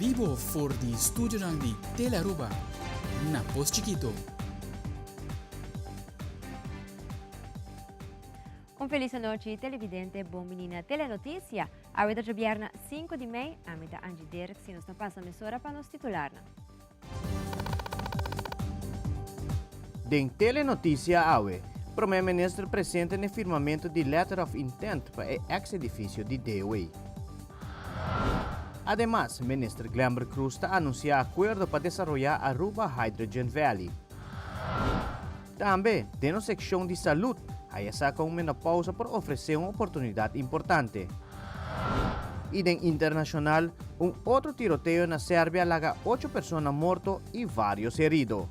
vivo for di studio di Telaruba, na Post Chiquito. Un felice noite, televidente, bom menina telenotícia. A hora de viernes 5 de maio, a meta Angie Derek, se nos passa a emissora para nos titular. Den telenotícia awe, primeiro-ministro presente no firmamento de Letter of Intent para o ex-edifício de DOA. Además, ministro Glamber Cruz está anuncia acordo para desarrollar Aruba Hydrogen Valley. Também, dentro da secção de saúde, aí está com uma pausa por oferecer uma oportunidade importante. E den internacional, outro tiroteio na Sérvia laga 8 pessoas mortas e vários heridos.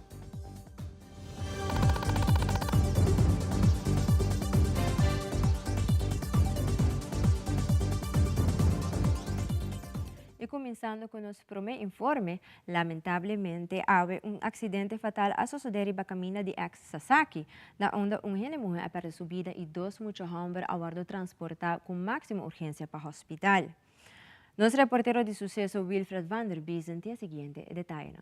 E começando com nosso primeiro informe, lamentavelmente, houve acidente fatal a suceder na caminho de ex-Sasaki, da onde uma mulher para subida e 2 motorhombres aguardam transportar com máxima urgência para o hospital. Nosso reportero de sucesso, Wilfred van der Biesen, tem a seguinte detalhe.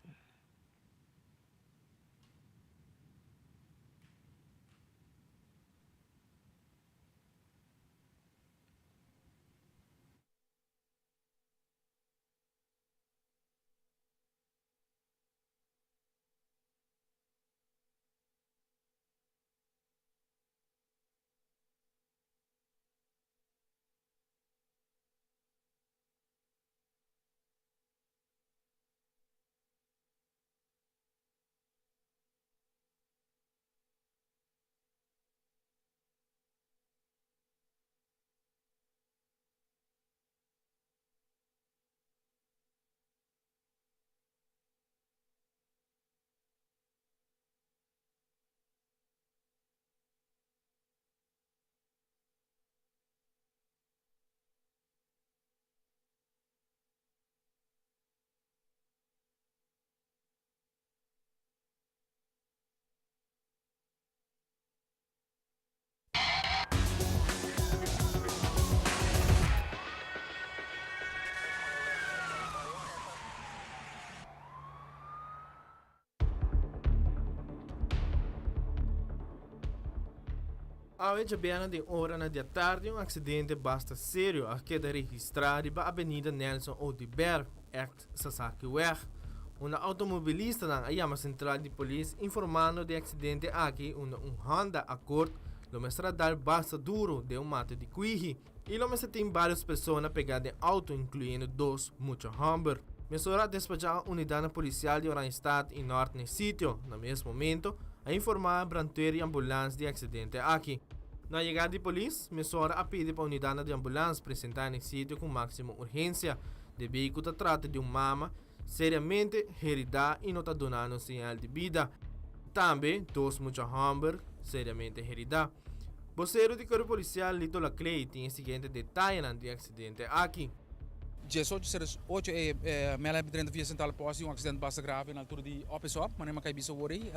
Hoje bem de hora na dia tarde, acidente bastante sério a queda registrada na Avenida Nelson Oudibert, ex Sasaki Weg. Uma automobilista na Ayama Central de Polícia informando de acidente aqui Honda Accord, lo estradal bastante duro de mate de Cuiji e lo tem várias pessoas pegadas em auto, incluindo 2 motorhombres. Mesura despachar a unidade policial de Oranjestad em norte no sítio, no mesmo momento, a informar a branteira e ambulância de acidente aqui. Na chegada de polícia, Mesora a pedir para a unidade de ambulância apresentar no sítio com máxima urgência. De veículo trata de mama seriamente herida e não está dando sinal de vida. Também, 2 motorhombres seriamente herida. Vocero de corpo policial Lito Laclay tem o seguinte detalhe do acidente aqui. 18 mela bedrende via centrale poste acidente bastante grave na altura de Opesop, mas não bisa worry.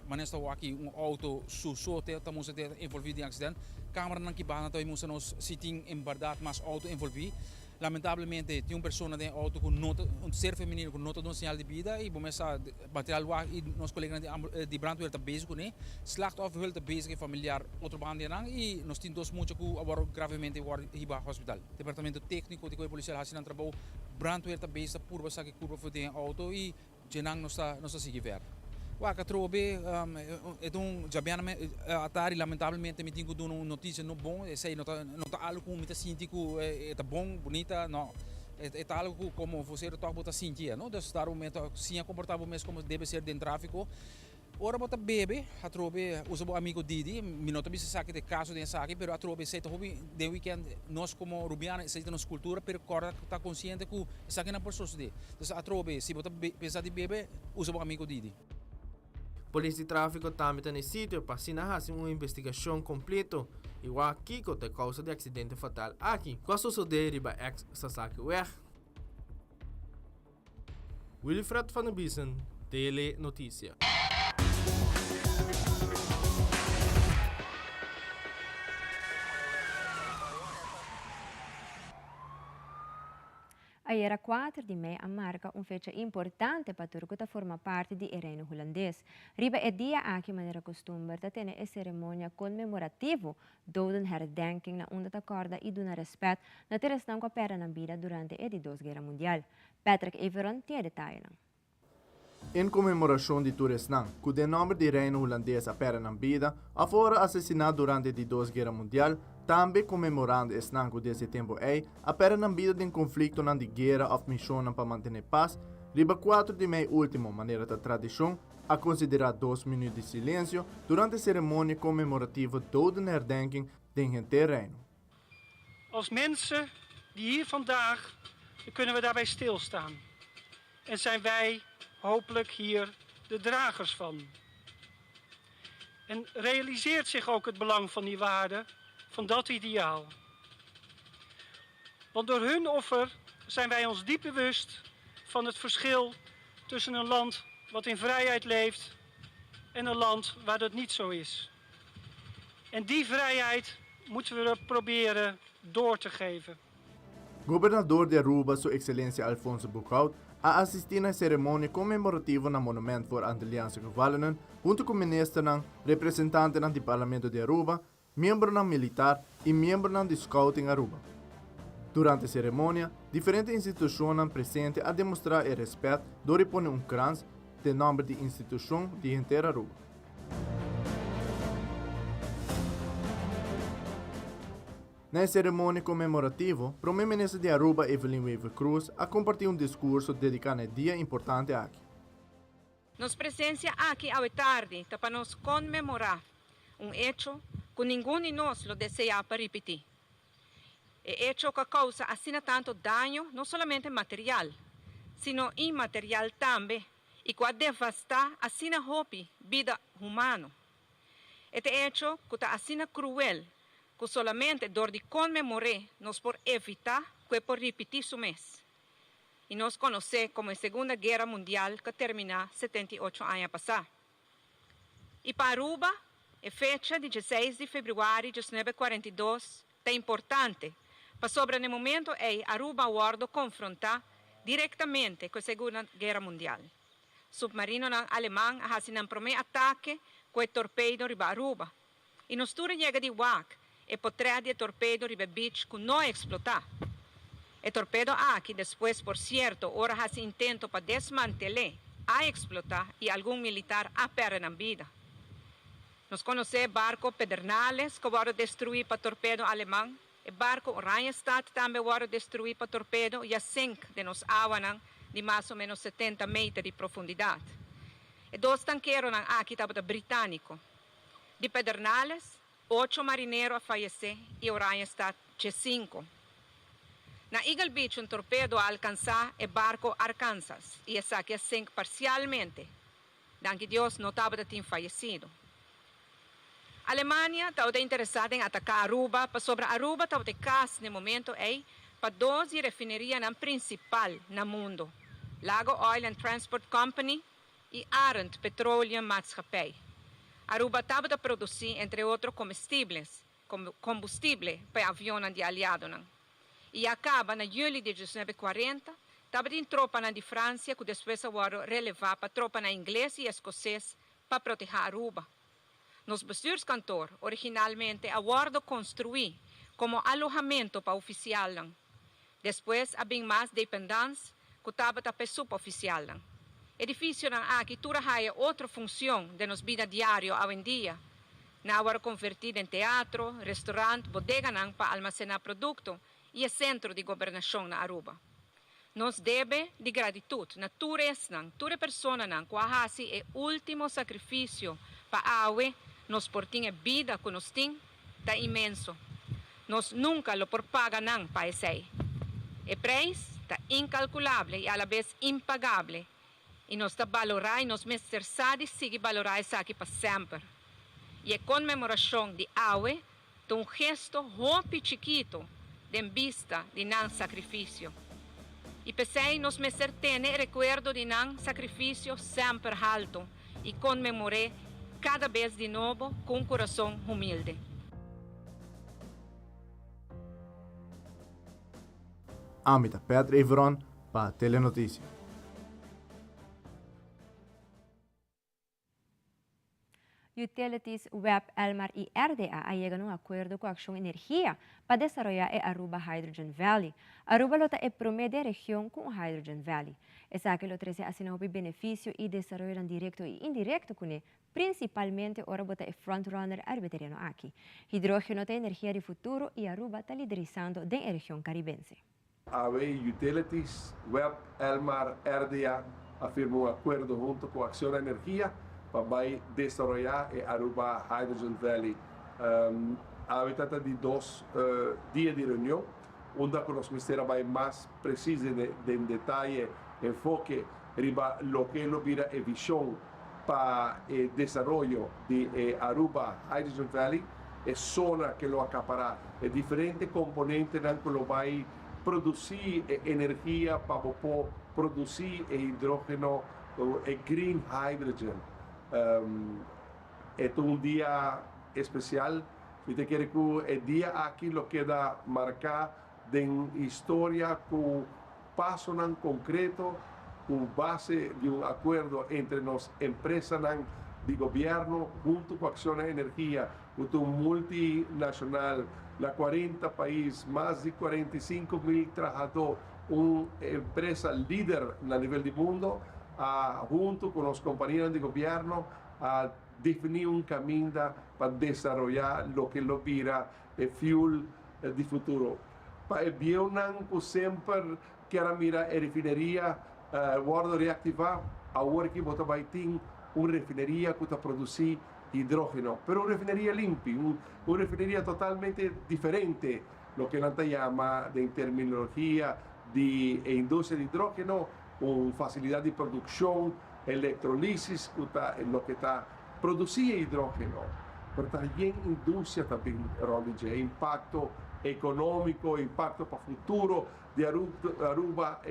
Mas está aqui auto susote, estamos envolvido em acidente. Câmara não que bana então nós nos sitting em verdade mas auto envolvido. Lamentavelmente tem pessoa de auto com nota ser feminino com nota de sinal de vida e começa material lá e nosso colega de brandweer está bezig com ele. Slachtoffer hulp bezig familiar outro bande e nós temos muito que agora gravemente ir hospital. Departamento técnico de coisa policial haciendo trabalho brandweer está bezig por passar que curva foi de auto e genang nós está seguir ver. Waka trobe já bem atari lamentavelmente me tinha dado uma notícia não bom, sei não tá algo como me tá sentindo é bom, bonita, não é algo como você tá botar sentir, não? Então estar momento sim comportável mesmo como deve ser dentro do tráfico. Ora bota bebe, a trobe usa o amigo Didi, me nota bisa saque de caso de saque, pero a trobe sei tá hobby de weekend nós como rubiana sei da nossa cultura, pero corda tá consciente que saque na pessoa de. Então a trobe se bota pensar de bebe usa o amigo Didi. Polícia de tráfico também está no sítio para assinar uma investigação completa igual aqui com a causa de acidente fatal aqui. Com a suceder da ex-Sasaki Weg. Wilfred van der Biesen, Tele Notícia. Ayer 4 de maio marca fecha importante para tudo que forma parte do reino holandês. Riba é dia aqui maneira costume de ter a cerimônia comemorativa do herdenking na onda da corda e do respeito na terestão com a pera na vida durante a Duas Guerra Mundial. Patrick Everon tem detalhe. In comemoração de Turesnang, que o nome do reino holandês a Pernambida, fora assassinado durante a Duas Guerra Mundial, também comemorando esse 9 de setembro a Pernambida de conflito na guerra ou missão para manter paz, riba 4 de maio último, maneira da tradição, a considerar 2 minutos de silêncio durante a cerimônia comemorativa do herdenking de gente reino. Als mensen die hier vandaag, kunnen we daarbij stilstaan. En zijn wij hopelijk hier de dragers van. En realiseert zich ook het belang van die waarde, van dat ideaal. Want door hun offer zijn wij ons diep bewust van het verschil tussen een land wat in vrijheid leeft en een land waar dat niet zo is. En die vrijheid moeten we proberen door te geven. Governador de Aruba, Sua Excelência Alfonso Bucaut, a assistir na cerimônia comemorativa no Monumento voor Antilliaanse Gevallenen, junto com o ministro, representante do Parlamento de Aruba, membro militar e membro do Scouting Aruba. Durante a cerimônia, diferentes instituições presentes a demonstrar o respeito do repor crans de nome de instituição de inteira Aruba. Na cerimônia comemorativa, o primeiro-ministro de Aruba, Evelyn Weaver Cruz, a compartilhou discurso dedicado a dia importante aqui. Nos presencia aqui ao tarde para nos comemorar hecho que ninguém de nós lo deseava repetir. Hecho que causa assim tanto dano, não somente material, sino imaterial também, e que devasta assim a vida humana. Este hecho que está assim cruel, que solamente dor de comemorar nos por evitar que por repetir su mês. E nos conhece como a Segunda Guerra Mundial que termina 78 anos passar. E para Aruba, a fecha de 16 de fevereiro de 1942 é importante, para sobre no momento Aruba guardo confrontar diretamente com a Segunda Guerra Mundial. Submarino alemão ha sido um primeiro ataque com o torpedo riba Aruba. E nos tura chega de WAC, e potrea de torpedo riba beach que não explotar. O torpedo aqui depois, por certo, ora has intento para desmantelar, a explotar e algum militar a perder na vida. Nos conhece barco Pedernales que vai destruir para torpedo alemão, e barco Rheinstadt também vai destruir para torpedo e a 5 de nos awanan de mais ou menos 70 metros de profundidade. E 2 tanqueiros aqui estava britânico. De Pedernales, 8 marinheiros a falecer e o Rheinstadt 5. Na Eagle Beach, torpedo a alcançar o barco Arkansas e essa que sank parcialmente, danke Deus não estava tinha falecido. A Alemanha estava interessada em atacar Aruba, para sobre Aruba estava de caça no momento para 12 refinerias principal no mundo, Lago Oil and Transport Company e Arendt Petroleum Maatschappij. Aruba estava a produzir, entre outros, combustível para aviões de aliados. E acaba, na julho de 1940, estava em tropa de França, que depois foram relevar para tropa inglesa e escocesa para proteger Aruba. Nos bestuurskantoor, originalmente, aguardo construir como alojamento para oficial. Depois, havia mais dependência, que estava a suboficial. Edifício aqui tura haya outra função de nos vida diário hoje em dia. Na hora convertido em teatro, restaurante, bodega para almacenar produto e é centro de governação na Aruba. Nos deve de gratitude na tura persona que hasi é último sacrifício para awe nos portinha vida que nos tem tá imenso. Nos nunca lo por paga para esse. O preço está incalculável e a la vez impagável. E nós está valorar e nós mestressade sigue valorar isso aqui para sempre. E a comemoração de Awe é um gesto hopi chiquito de vista de não sacrifício. E pensei nos meser tene recuerdo de não sacrifício sempre alto e comemorei cada vez de novo com coração humilde. Amita Pedro Everon para Telenotícias. Utilities, Web, Elmar y RDA llegan a un acuerdo con Acción Energía para desarrollar el Aruba Hydrogen Valley. Aruba lota es promedio de región con Hydrogen Valley. Esa que lo 13 hace un beneficio y desarrollo directo y indirecto con él, principalmente ahora bota es frontrunner arbitariano aquí. Hidrógeno de energía de futuro y Aruba está liderizando de la región caribense. AVE Utilities, Web, Elmar, RDA afirmó un acuerdo junto con Acción Energía para desarrollar el Aruba Hydrogen Valley. AVE trata de 2 días de reunión, onde con los ministerios más precisos de detalle, enfoque, lo que lo vira e visión para el desarrollo de Aruba Hydrogen Valley, es zona que lo acapara, es diferentes componentes que lo va a producir energía para producir hidrógeno, green hydrogen. Es un día especial. Si te quiere que el día aquí lo queda marcado en historia con paso en concreto, con base de un acuerdo entre las empresas de gobierno junto con Acción Energía, junto a un multinacional, la 40 países, más de 45,000 trabajadores, una empresa líder a nivel del mundo, junto con los compañeros de gobierno, a definir un camino para desarrollar lo que lo vira el fuel de futuro. Bien, siempre quiero mirar la refinería guardo reactiva, ahora que vota vai ter una refinería que produce hidrógeno, pero una refinería limpia, una refinería totalmente diferente, lo que la llama en terminología de industria de hidrógeno, con facilidad de producción, electrolisis, lo que está produciendo hidrógeno, pero también industria también, Ronnie, impacto económico, impacto para el futuro de Aruba.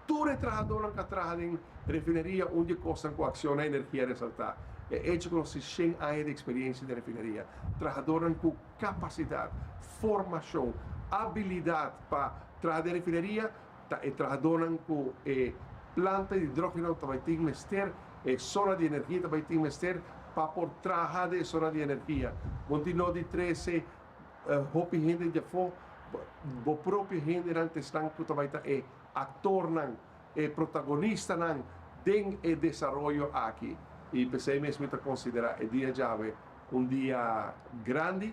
Tutti i trabajadores che lavorano in refineria, ogni cosa con Acción Energía resaltar. Hecho con 100 años de experiencia de refinería, trabajadores con capacidad, formación, habilidad para trabajar en refinería, trabajadores con planta de hidrógeno também tem mester, zona de energia também tem mester, para por trabalhar de zona de energia. Continuo de 13, hopi gente de fo, bo próprio gente antes que também é actor protagonista den el desarrollo aquí. Y pensé mesmo a considerar el día llave un día grande,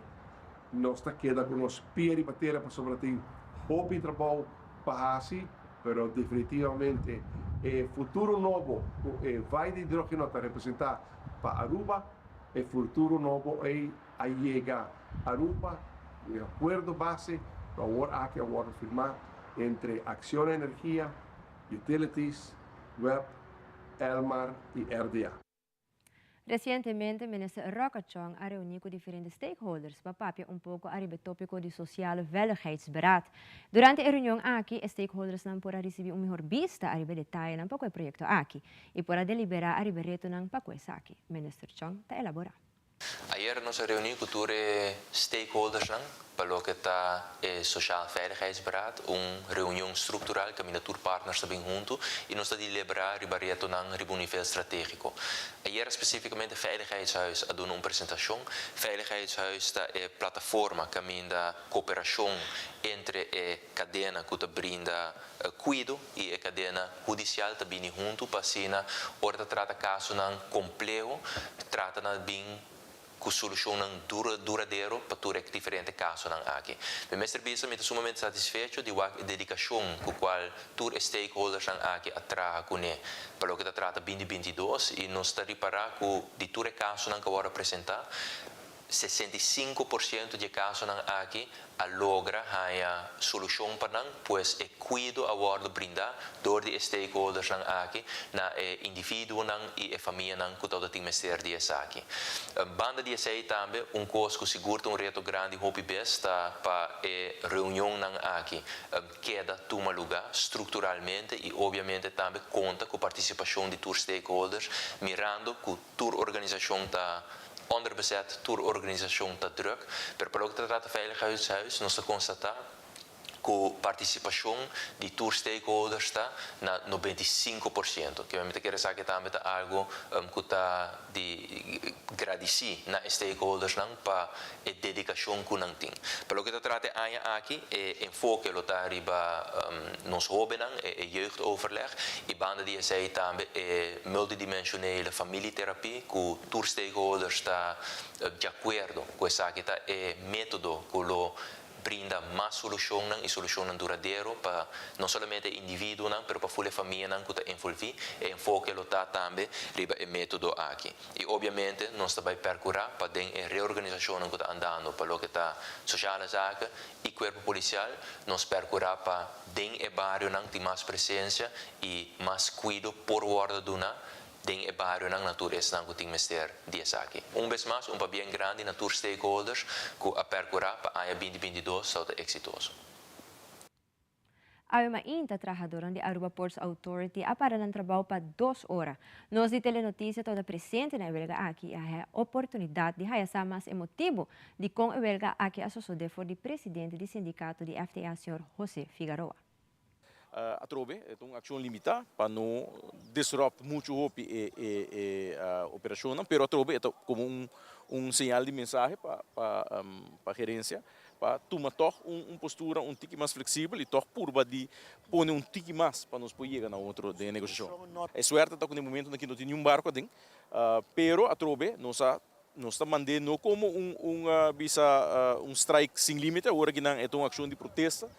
nos queda con los pies y batería para sobre ti, hopi trabajo para así, pero definitivamente el futuro nuevo, vai de hidrógeno para representar para Aruba, el futuro nuevo llega a Aruba, el acuerdo base, ahora hay que firmar entre Acción Energía, Utilities, Web, Elmar y RDA. Recientemente, el ministro Rockachong ha reunido con diferentes stakeholders para papiar un poco arriba el tópico de sociale veiligheidsberaad. Durante la reunión aquí, stakeholders han podido recibir un mejor vista arriba detalles en el proyecto aquí y para deliberar arriba el reto para el aquí. Minister Chong te elabora. Ayer nos reunimos con los stakeholders para lo que está el Sociale Veiligheidsberaad, una reunión estructural que los partners están juntos y nos está deliberar el reto a un nivel estratégico. Ayer específicamente Veiligheidshuis ha dado una presentación. Veiligheidshuis es una plataforma que brinda cooperación entre la cadena que brinda cuidado y la cadena judicial que viene juntos para así, ahora trata casos complejos, trata bien com solução duradoura para todos os diferentes casos aqui. O mestre Bisa me sumamente satisfeito de a dedicação com a qual todos os stakeholders aqui atraem com ele para o que trata 2022 e nós está reparar que de todos os casos que eu vou apresentar 65% de casos aqui logra a solução para nós, pois é cuido a bordo brindar door de stakeholders aqui na indivíduo e a família que todo tem mestre de aqui. Banda de essa também coisa que segura reto grande hope best para a reunião aqui queda toma lugar estruturalmente e obviamente também conta com a participação de todos os stakeholders mirando que toda organização está onderbezet, tour organisatie te druk. Per pelok dat Veiligheidshuis, nos constatar com participação de todos os stakeholders está na 95%, que me quer dizer que também é algo que está de agradecer na stakeholders não para a dedicação que não tem. Pelo que trata aqui é enfoque lo tá riba nos jovens é jeugdoverleg e banda die zij também é multidimensionele familieterapie que todos os stakeholders está de acordo com essa que tá é método que lo brinda mais soluções e soluções duradeiras para não somente indivíduos, mas para a família que está envolvida e enfoque lo tá também riba é método aqui. E obviamente nós também percorrer para a reorganização que está andando para o que está sociale zaken e corpo policial, nós percorrer para o bairro não tem mais presença e mais cuidado por ordem den barrio ng natureza ng kuting mister dias aqui. Vez mais, bem grande na tour stakeholders que a percorrer para a 2022 salta exitoso. Ay mainta trabajador de Aruba Ports Authority para ng trabaho pa 2 horas. Nos di telenotícia toda presente na iwelga aqui a oportunidade de hayasa mas emotivo de kung iwelga aqui a sosodefo de presidente do sindicato de FTA, Sr. José Figueroa. A trobe é uma ação limitada para não disrupt muito a operação, mas a trobe é como sinal de mensagem para a gerência, para tomar uma postura um tique mais flexível e purba de pôr um tique mais para nós poder chegar na outra de negociação. É certo que no momento que não tem nenhum barco dentro, pero a trobe nós está mandando como um strike sem limite, agora que não é uma ação de protesta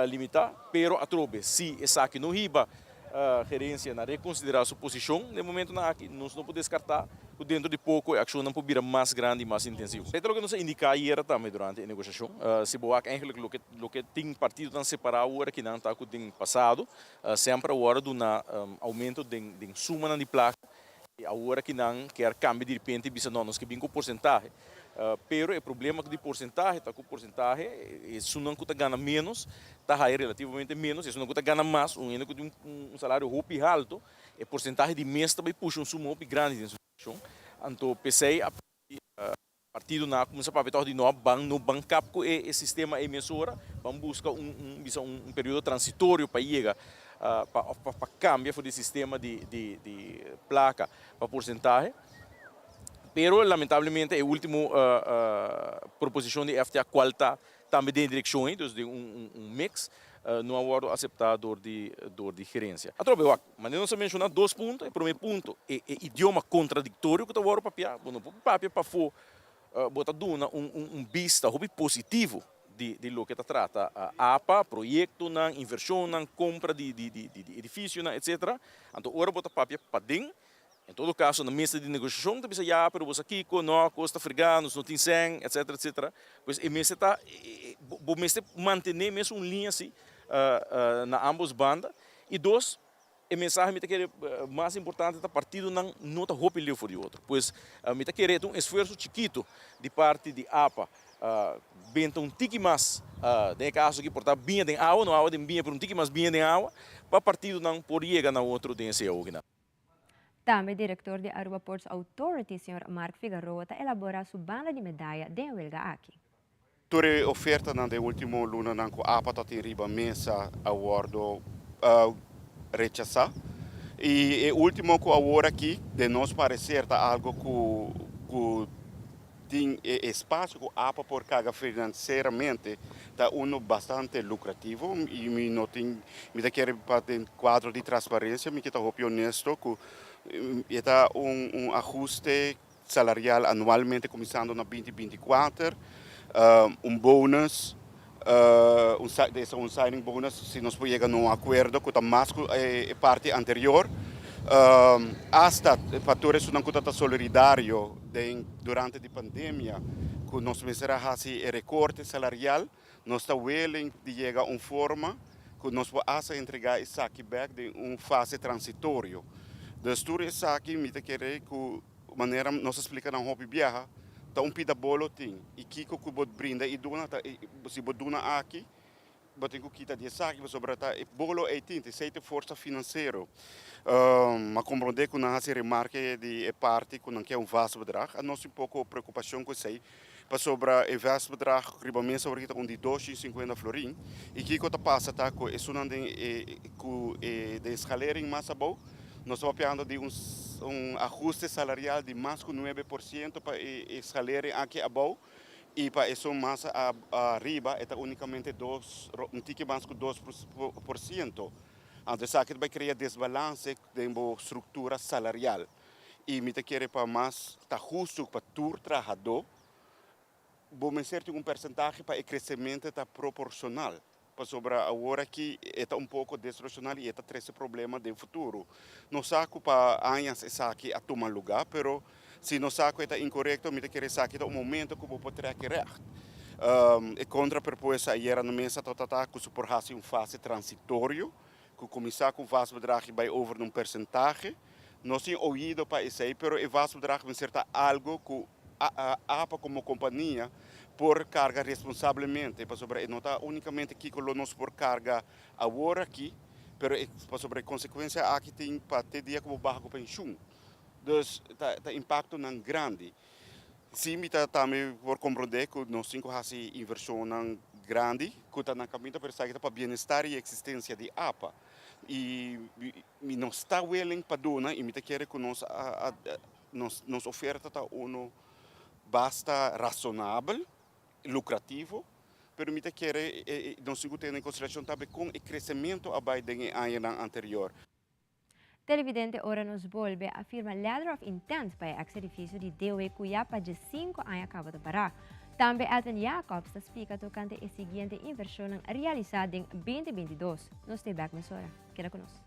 limitar, pero a trobe, se essa aqui não riba a gerência na reconsiderar sua posição, no momento aqui nós não podemos descartar que dentro de pouco a ação não pode vir mais grande e mais intensiva. Então o que nós indicar aí também durante a negociação, se boa eigenlijk o que tem partido tão separado agora que não está com o passado, sempre a hora do aumento de suma de placa, e agora que não quer câmbio de repente bisa nós que bem com porcentagem. Pero o problema de porcentagem, está com porcentagem, isso não custa ganha menos, está relativamente menos, isso não custa ganha mais, um salário muito alto, e porcentagem de mês também puxa suma muito grande. Então, pensei, a partido na começa a ver de novo, no bancap com o sistema emissora, vamos buscar um período transitório para chegar para cambiar o sistema de placa para porcentagem. Pero, lamentavelmente, a última proposição de FTA qual está também em direção, então, de mix, não há sido aceitável de gerência. Mas não se menciona 2 pontos. O primeiro ponto é idioma contraditório que está agora para papel. Bueno, papel para botar vista positivo de lo que trata a APA, projeto, inversão, compra de edifício, etc. Então, agora botar papel para dentro. Em todo caso, na mesa de negociação, também se há, pero você aqui, não, costa africanos, não tem sem, etc, etc. Pois a mesa está, manter mesmo uma linha assim, na ambas bandas. E 2, a mensagem que é mais importante é partido não está roupilho for de outro. Pois me está querendo esforço chiquito de parte de APA, bem um tique mais, de caso que portar bem de água, não água de bem por um tique mais bem de água, para partido não por chegar na outro de NCO. Também diretor de Aruba Ports Authority, Sr. Mark Figueroa, elaborar sua banda de medalha de huelga aqui. Toda a oferta na última luna na APA está em riba mesa awardo rechazar. E o último que agora aqui, de nós parecer, está algo que tem espaço que APA por carga financeiramente está bastante lucrativo e me quer para ter quadro de transparência, me está honesto que está ajuste salarial anualmente começando na 2024, bônus, signing bonus se nós podemos chegar a acordo com a mais parte anterior. Hasta fatores que não está solidário durante a pandemia, que nós começamos a fazer recorte salarial, nós estamos willing de chegar a uma forma que nós podemos entregar esse back de uma fase transitória. Dus tudo isso aqui me querer que maneira nós explica na hobby viaja, tá pida bolo tem e que bot brinda e dona se bot dona aqui, botem que kita de saque sobre tá bolo 18 sete força financeiro. Mas compreender que não há remarque de parte que não quer vasto bedrag, a nós pouco preocupação com isso, para sobra o bedrag riba mensa worita undi 250 florin e que cota passa tá com isso não tem de escalering massa bom nós estamos falando de ajuste salarial de mais que 9% para escalering aqui abaixo e para isso massa arriba é unicamente um tique mais que 2%. Então isso vai criar desbalance da estrutura salarial e me te quer para mais tá justo para todo trabalhador bom certo percentagem para o crescimento tá proporcional para sobra agora que é pouco distorcional e é esse problema do futuro não saco para anos essa aqui a tomar lugar pero se não saco é incorreto me quer saque é momento que vou poder recht e contra proposta aí era na mesa tá com suporrasse fase transitório que começar com vaso bedrag vai over percentagem nós temos ouvido para isso aí pero o vaso bedrag vai ser algo que a APA como companhia por carga responsavelmente para sobre não está unicamente aqui com nós por carga agora aqui, pero para sobre consequência aqui tem para ter dia como barra com pensão, então tá impacto não grande. Sim, me tá também por compreender que nós cinco hasi inversão não grande, que tá na caminho para sair para bem-estar e existência de APA e não está willing para dona e me tá querer que nós oferta tá basta razonável, lucrativo, pero me quer não se ter em consideração também com o crescimento abaixo do ano anterior. Televidente ora nos volve afirma letter of intent para o ex-edifício de DOE Cuyapa de 5 anos acaba de parar. Também Elton Jacobs explica tocante a seguinte inversão realizada em 2022. Nos stay back, Miss Ora. Queda conosco.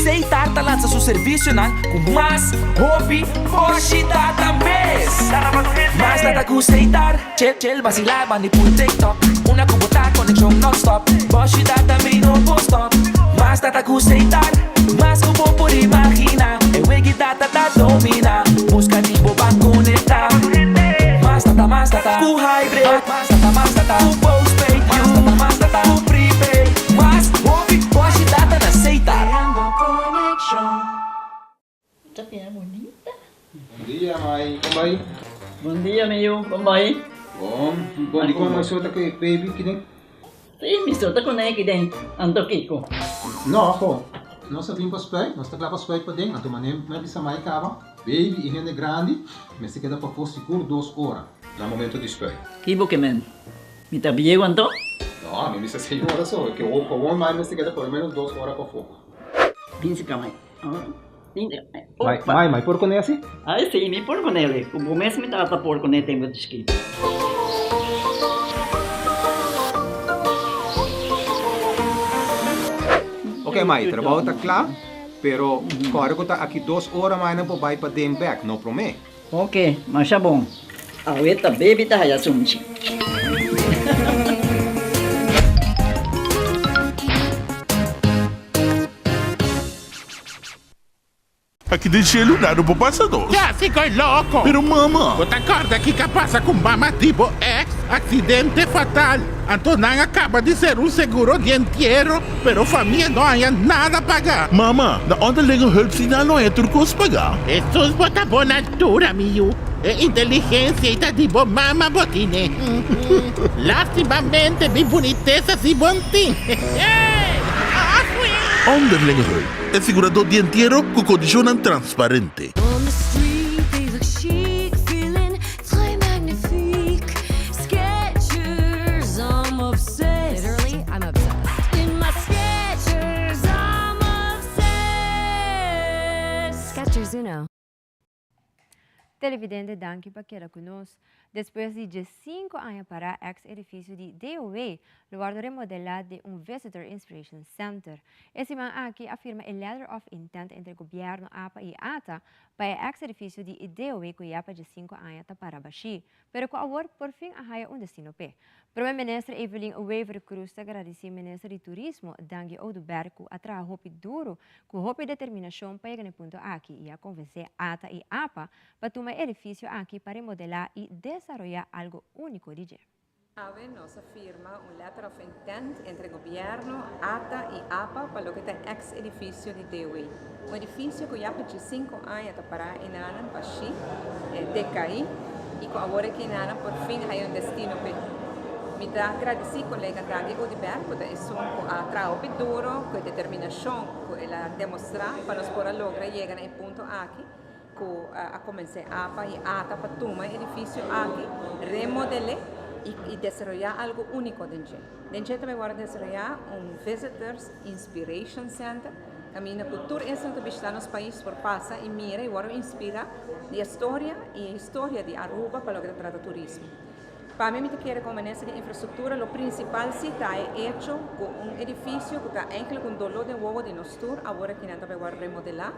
Seitar lança seu serviço com mais hobby, hoje data mês. Mas nada com Seitar, chill, vacilar, manipula TikTok. Uma cubota, conexão non-stop. Hoje data me no post-stop. Mas nada com Seitar, mas que vou por imaginar. Eu que data domina, busca de boba conectar. Mas data, com hybrid. Mas data, com postpaid. Mas data, com prepaid. Mas hobby, hoje data na Seitar. Tapi bonita. Bom dia, mãe. Como vai? Bom dia, meu. Como vai? Bom dia, como você está aqui, baby, que nem? Sim, me solta com ele, que nem. Ando Kiko. Não, pô. Nós vimos para spray, nós estamos para spray para dentro. Então, mané, me avisa mais cava. Baby, e rende grande, mas se queda para for seguro 2 horas. No momento de spray. Kibo que men. Me tá bem quanto? Não, me disse 6 horas só. Que o mais se queda por menos 2 horas para fogo. Pince kamay. Mai, por conhece? Ai, sim, me por com ele. O começo me trata por com ele, tem muito escrito. Ok, Mai, trabalho está claro, pero agora que está aqui 2 horas mais não pode para dentro back, não promete. Ok, mas é bom. A ueta baby tá aí assunto. Aqui de gelo nada pro passador. Já ficou louco. Pero mama. Você acorda que passa com mama tipo ex, acidente fatal. Antonan acaba de ser seguro dianteiro, pero família não há nada a pagar. Mama, na onderlinge hulpsignaal não é turcos pagar. Jesus bota boa altura, miu. É inteligência e tá de boa mama botine. Lastimamente, bem boniteza e bontim. Onderlinge hulp. É segurador dianteiro com condição transparente. Televidente Danke Paquera conosco. Depois de 5 anos para o ex-edifício de DOE, lugar remodelado de Visitor Inspiration Center. Esse man aqui afirma o letter of intent entre o governo APA e ATA para o ex-edifício de DOE Cuyapa de 5 anos para Baxi, pero com agora por fim a destino P. Primeira-Ministra Evelyn Weaver Cruz agradece ao Ministro de Turismo, Dangue Oduberco, a trabalho duro, com hope determinação para chegar no ponto aqui e a convencer ATA e APA para tomar edifício aqui para remodelar e desenvolver algo único de AVE nos firma un letter of intent entre el gobierno, ATA y APA para lo que es el ex edificio de DOE. Un edificio que ya por 5 años para inanan pashi, decaí, y que ahora que inanan por fin hay un destino. Me dá agradecer colega Draghi Odibert por isso a trabalho duro, com determinação que ela demonstrar para nós poder lograr chegar no ponto aqui, que a começar APA e ATA para tomar edifício aqui, remodelar e desenvolver algo único dentro. Dentro também vai desenvolver Visitors Inspiration Center, caminho cultura essa que está nos países por passa e mira e vai inspirar a história de Aruba para o que trata turismo. Para mim, me quer como nessa infraestrutura, o principal está hecho com edifício que está ainda com dolor de novo de nosso tour, agora que não vai remodelar.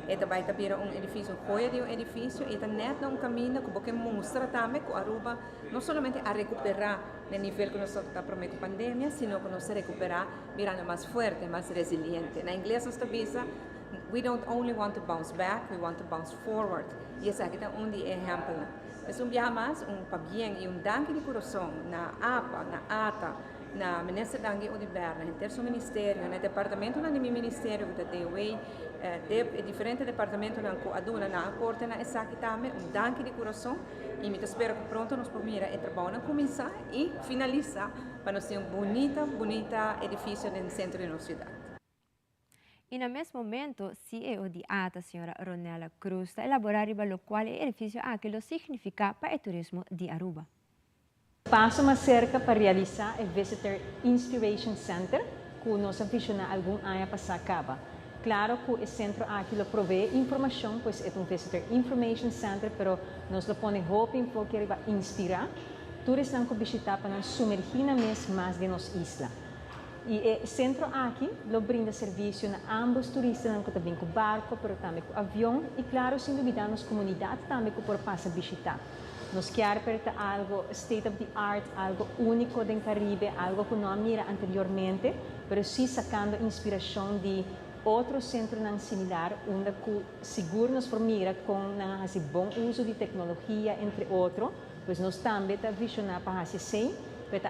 E também está edifício, joia de edifício, e está neto caminho que mostra também que Aruba não somente a recuperar no nível que nós está prometendo a pandemia, sino que nós recuperar virando mais forte, mais resiliente. Na inglês nós diz, we don't only want to bounce back, we want to bounce forward. E esse aqui é exemplo. Es viaje más, para bien y danke de corazón na APA, na ATA, na Ministra Danke Odibert, na Interso Ministerio, na Departamento na mi Ministerio da DOE, de diferentes departamentos na aduna na aporte na essa aqui também, danke de coração e me espero que pronto nós podemos trabalhar começar e finalizar para nós ter bonita edifício no centro da nossa cidade. E no mesmo momento, CEO di ATA, signora Ronella Cruz, sta elaborando lo quale edificio anche lo significa para il turismo di Aruba. Passo mais cerca para realizar o Visitor Inspiration Center, que nós aficionamos algum ano passado acaba. Claro que o centro aqui lo provee informação, pois é Visitor Information Center, pero nós lo pone hope porque vai inspirar turistas que visitar para sumergir mais de nossa isla. E o centro aqui lo brinda serviço a ambos turistas que também com barco, mas também com avião e claro, sem dúvida, nas comunidades também que por passar visitar. Nós queremos ter algo state of the art, algo único do Caribe, algo que não mira anteriormente, mas sim sacando inspiração de outro centro similar, onde seguro nos mira com um bom uso de tecnologia, entre outros, pois nós também estamos visionando para fazer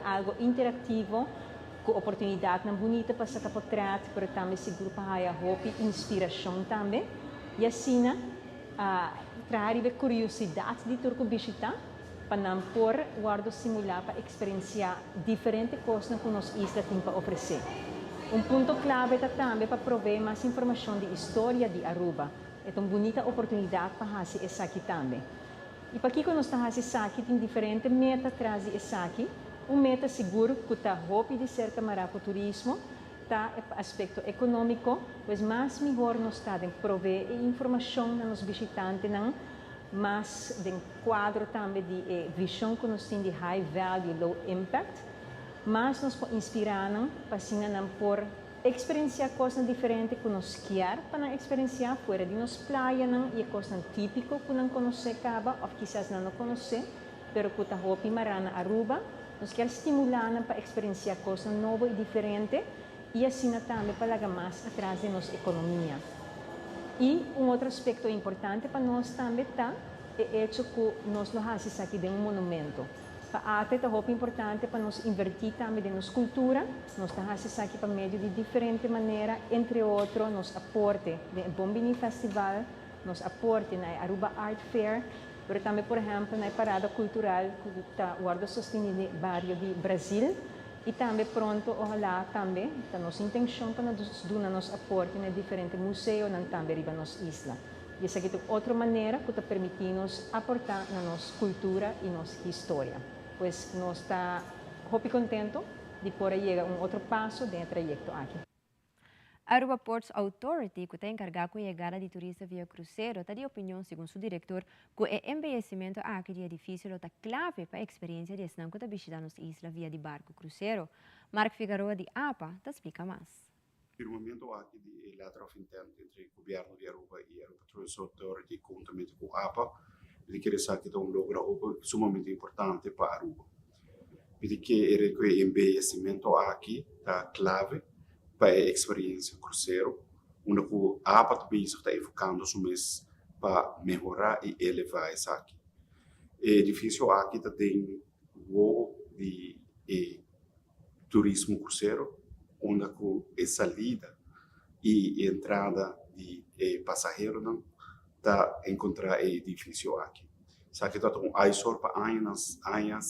algo interativo, com oportunidade bonita para sacar portrait, mas também seguro para a hope, inspiração também. E assim, trazer curiosidade de turco visitar, para não por guardo simular para experienciar diferentes coisas que nossa isla tem para oferecer. Ponto clave é também para prover mais informação de história de Aruba. É uma bonita oportunidade para fazer isso aqui também. E para que nós estamos fazendo isso aqui, tem diferentes metas trazer isso aqui. Meta seguro que está hope de ser camarada para o turismo, está aspecto econômico, pois mais melhor nós está em prover informação nos visitantes, mas de quadro também de visão que nós temos de high value, low impact, mas nos pode inspirar para por experienciar coisas diferentes que nós queremos para experienciar fora de nossa praia e coisas típicas que não conhecemos, ou quizás não conhecemos, mas que está hope marana Aruba. Nós queremos estimular para experienciar coisas novas e diferentes e assim também para levar mais atrás de nossa economia. E outro aspecto importante para nós também é o que nós não fazemos aqui de monumento. Para a arte é importante para nós invertir também em nossa cultura, nós fazemos aqui para meio de diferentes maneiras, entre outros, nos aporte no Bombini Festival, nos aporte na Aruba Art Fair, mas também, por exemplo, na parada cultural que está guarda sustenido no bairro de Brasil e também pronto, ojalá também, a nossa intenção para nós dar nosso aporte em diferentes museus e também riba nossa isla. E essa aqui é outra maneira que está permitindo-nos aportar na nossa cultura e nossa história. Pois nós está muito contento de poder chegar a outro passo do trajeto aqui. Aruba Ports Authority, que está encargado de chegada de turistas via cruzeiro, está de opinião, segundo seu diretor, que o envelhecimento aqui de edifício está clave para a experiência de estar que visitar nossa isla via de barco cruzeiro. Mark Figueroa de APA te explica mais. Firmamento aqui de letter of intent entre o governo de Aruba e a Aruba Ports Authority, juntamente com a APA, ele quer dizer que é logro sumamente importante para Aruba. Porque o envelhecimento aqui está clave para a experiência cruzeiro, onde a APA também está enfocando para melhorar e elevar isso aqui. O edifício aqui tem de turismo cruzeiro, onde a saída e entrada de passageiro não tá encontrar edifício aqui. Sabe que tá um eyesore para anos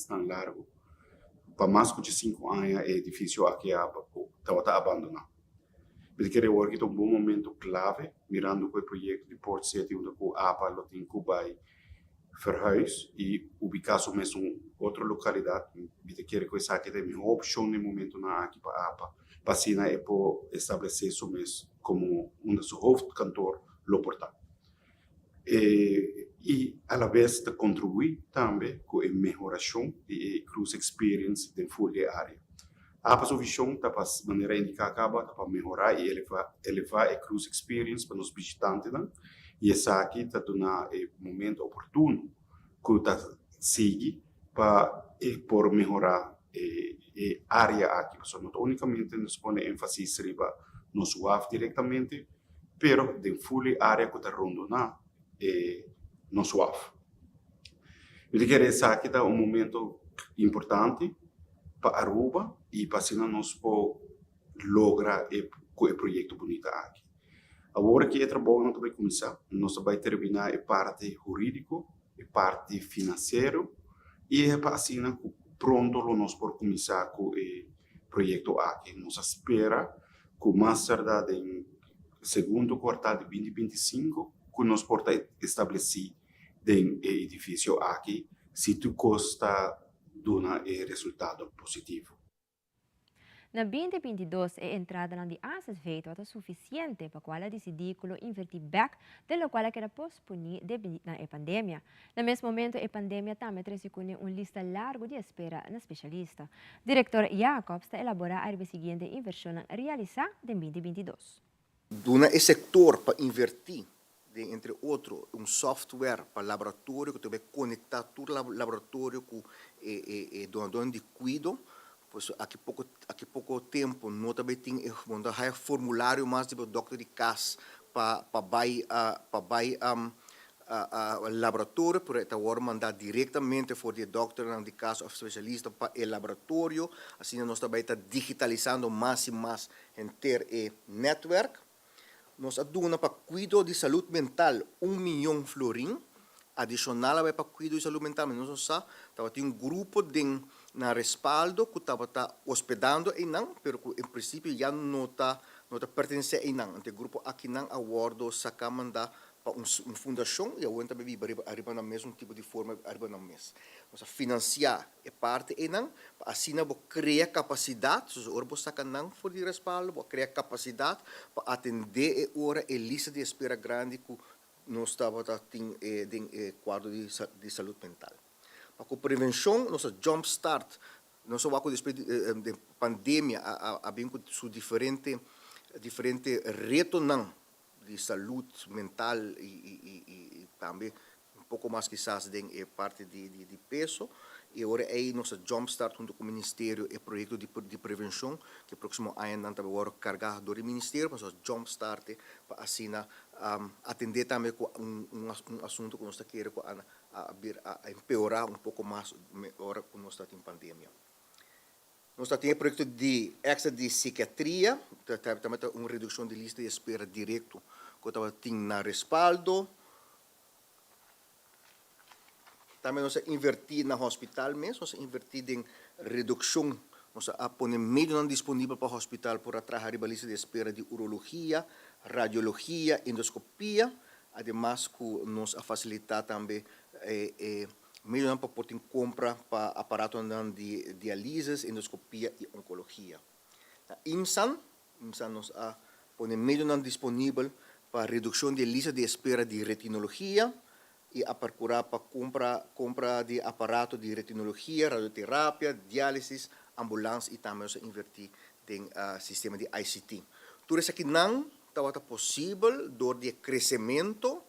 não largo. Para mais de 5 anos edifício aqui tá abandonado. Eu queria ver que é um bom momento clave, mirando o projeto de Port City, onde o APA lo tem que vai verhuis e ubicar-se mesmo em outra localidade. Eu queria que sabe que é a melhor opção no momento na aqui para APA. Para assim, estabelecer isso mesmo como um dos hoofdkantoor Loporta. E, à vez, contribuir também com a melhoração da cruise experience da folha área. A visão está para maneira indicada para melhorar e elevar a cruise experience para os visitantes. E essa aqui está dando um momento oportuno que está seguindo para por melhorar a área aqui. Não unicamente nos põe ênfase no SUAF diretamente, pero de folha área que está rondando no SUAF. Eu queria dizer que está um momento importante para Aruba e para assim nós podemos lograr o projeto bonito aqui. Agora que o trabalho não vai começar, nós vamos terminar a parte jurídica, a parte financeira e para assim pronto nós podemos começar com o projeto aqui. Nós espera que mais tarde em segundo quartal de 2025 que nós podemos estabelecer o edifício aqui se tu custa dona resultado positivo. Na 2022, a entrada de assets feito é suficiente para qual decidir invertir back do qual era posposto devido à pandemia. No mesmo momento, a pandemia também trouxe uma lista larga de espera na especialista. Diretor Jacobs está elaborar a seguinte inversão realizada em 2022. Dona é sector para invertir, entre outros, software para laboratório que também conectar todo o laboratório com donador de cuidado. Pois aqui pouco tempo nós também tem formulário mais tipo doctor de casa para laboratório por agora mandar diretamente for de doctor de casa ou especialista para o laboratório. Assim nós também está digitalizando mais e mais em ter network. Nós aduna para cuidado de saúde mental 1 milhão florim. Adicional para cuidado de saúde mental, mas nós só tem um grupo na respaldo que estava hospedando em não, pero em princípio já não está pertence a não. Então grupo aqui não awardo saca mandar para uma fundação e eu também arriba na mesmo tipo de forma arriba na mês. Nós financiar é parte e não, assim nós criar capacidade, os orbos saca não for de respaldo, criar capacidade para atender a hora e lista de espera grande que nós estamos em quadro de saúde mental. Para a prevenção, nossa jumpstart, nosso vácuo de pandemia, havia su diferente reto de saúde mental e também um pouco mais quizás de parte de peso. E agora aí nossa jumpstart junto com o Ministério e projeto de prevenção que próximo ano não também vai carregar do Ministério, mas jumpstart para assim atender também com um assunto que nós queremos a empeorar um pouco mais agora que nós estamos em pandemia. Nós temos um projeto de extra de psiquiatria, também tem uma redução de lista de espera direto que estava tendo na respaldo. Também nós invertir no hospital mesmo, nós invertir em redução, nós põe meio não disponível para o hospital para trabalhar a lista de espera de urologia, radiologia, endoscopia, además que nos facilitar também meio não para poder comprar para aparato de diálise, endoscopia e oncologia. Na IMSAN nós põe meio não disponível para redução de lista de espera de retinologia, e a procurar para compra de aparato de retinologia, radioterapia, diálise, ambulância e também invertir em sistema de ICT. Tudo isso aqui não estava possível door de crescimento,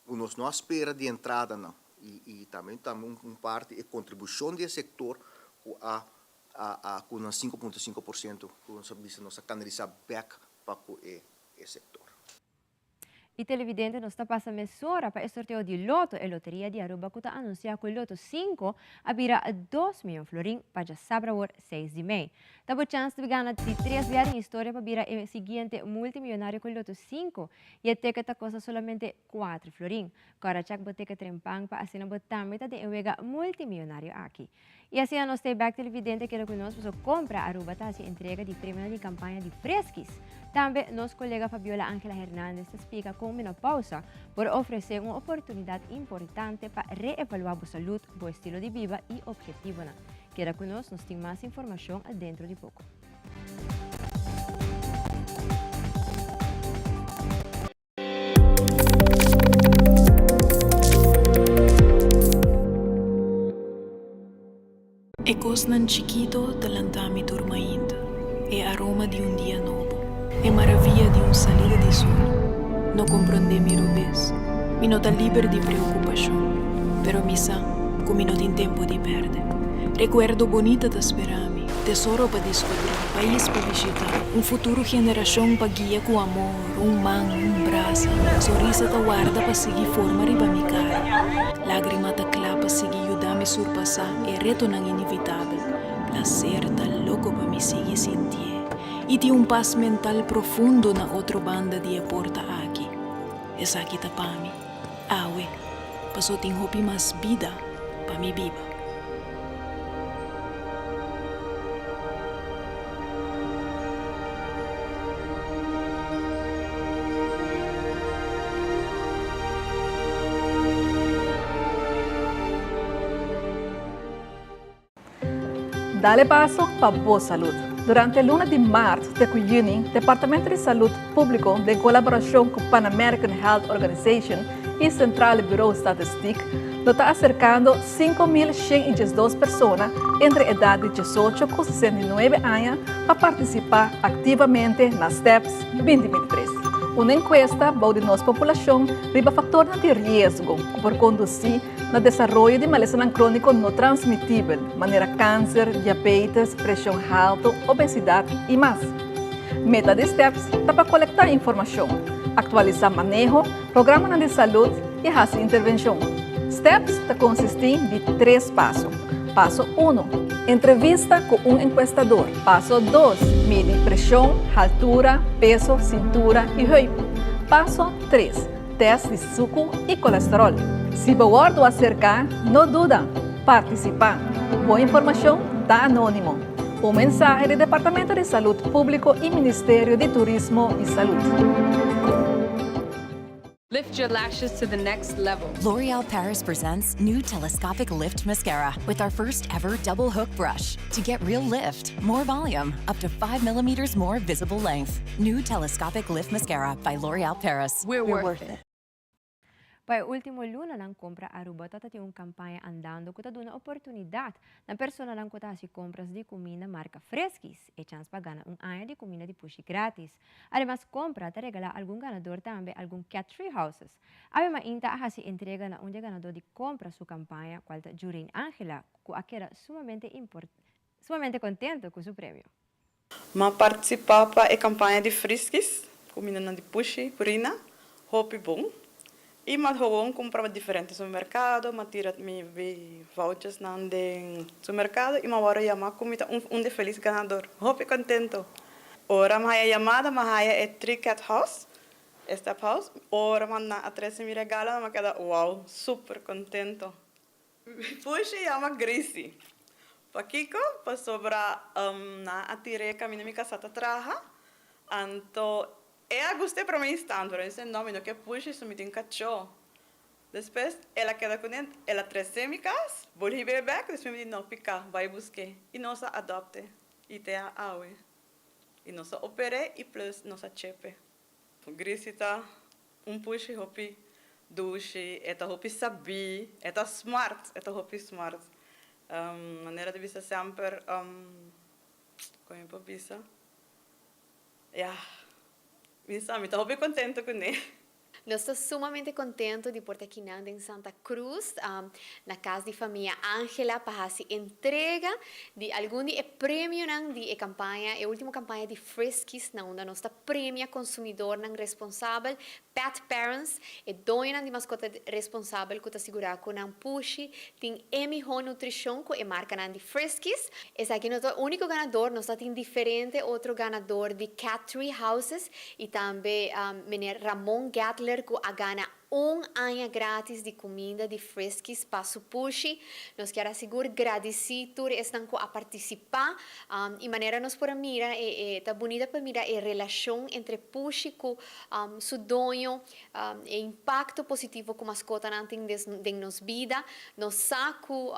nós não espera de entrada não. E também parte de contribuição do setor com 5,5% que nós canalizar back para o setor. E televidente nos passa mezz'ora per il sorteo di Lotto e Lotteria di Aruba che annuncia che il Lotto 5 abira 2 miljoen florin para já sabra 6 de mei. Dá chance de ganhar de 3 vezes em história para virar o seguinte multimilionário com o Lotto 5 e a teca costa solamente 4 florin. Agora chak boteca trempang para assim botar metade de uega multimilionário aqui. E assim a nós tem back televidente que reconosce que compra Aruba se entrega de prêmio de campanha de fresquis. Também nosso colega Fabiola Ángela Hernández explica com menopausa por oferecer uma oportunidade importante para reevaluar a saúde, o estilo de vida e objetivo. Queda conosco, nós temos mais informação dentro de pouco. E cosnan chiquito talantami dormindo, e aroma de dia novo. É maravilha de salida de sol. Não compreende mi robes. Mi não está livre de preocupação. Pero misa, como não tem tempo de perder. Recuerdo bonita da esperami. Tesouro para descobrir. País para visitar. Futuro geração para guiar com amor. Man, braço. Sorriso da guarda para seguir forma riba mi cara. Lágrima da clapa para seguir ajudar-me surpassar. E reto não inevitável. Placer tá louco para me seguir sentir. E de paz mental profundo na outra banda de porta aqui. Essa aqui tá para mim. Awe, passou tem hopi mais vida para me viva. Dale paso para boa saúde. Durante a luna de março de junho, o Departamento de Saúde Público, de colaboração com a Pan American Health Organization e o Central Bureau de Estatística, está acercando 5.112 pessoas entre a idade de 18 e 69 anos para participar ativamente nas STEPS 2023. Uma encuesta de nossa população riba fatores de risco por conduzir no desenvolvimento de maleza crônico não transmitível, maneira câncer, diabetes, pressão alta, obesidade e mais. Meta de STEPS é para coletar informação, atualizar manejo, programa de saúde e fazer intervenção. STEPS consiste de 3 passos. Passo 1, entrevista com encuestador. Passo 2, medir pressão, altura, peso, cintura e roupa. Passo 3, teste de suco e colesterol. Se você acercar, não duda, participar. Boa informação da Anônimo. Mensagem do Departamento de Saúde Público e Ministério de Turismo e Saúde. Lift your lashes to the next level. L'Oréal Paris presents new Telescopic Lift Mascara with our first ever double hook brush to get real lift, more volume, up to 5 millimeters more visible length. New Telescopic Lift Mascara by L'Oréal Paris. We're worth it. Para o último luna ng compra Aruba tata tem kampanya andando kuta duna oportunidad na persona lang kuta si compras de comida marca Fresquis e chance pa gana aya de comida de pushi gratis. Además compra te regala algum ganador também algum cat tree houses. Ave mainta si entrega na ganador de compra su kampanya qual ta Jurin Angela ku akera sumamente contento com su prêmio. Ma participava e campanha de Fresquis, comida de pushi, purina, hopi bom. E mas gewoon comprava diferentes no mercado, mas tira me vouchers no mercado e mas agora chama comida de feliz ganador. Hope contento. Ora mas a chamada mas é Tricat House, Step House. Ora mas na atrás me regala mas cada wow, super contento. Puxa chama Gracie. Pakiko pa sobra na atire caminho me casata traha. Anto eu gostei para mim tanto, eu disse não, não que puxa isso me tem cachorro. Depois ela queda com ele, ela traz minha casa, vou ir bebê, depois me diz não picar, vai buscar e nós adopte e te a aue e nós opere e plus nós chepe. Grisita puxa hopi duche, eta hopi sabi, eta smart, maneira de vista sempre como para vista, yeah. Mi estou bem contente com ele. Nós estamos sumamente contentes de estar aqui em Santa Cruz, na casa de família Ángela, para fazer entrega de algum prêmio de campanha, a última campanha de Friskies, onde nós premia consumidor responsável, pet parents, e dona de mascota responsável que assegurar que não puxe, tem MH Nutrition, que é marca de Friskies. Esse aqui é o único ganador, nós temos diferente outro ganador de Cat Tree Houses, e também menino Ramon Gatler, que ganha ano grátis de comida de Friskies para su pushi. Nós queremos assegurar agradecido estão a participar e maneira nós podemos mirar tá bonita para mirar a relação entre pushi com su dono e impacto positivo com mascota não tem de nos vida. Nós saco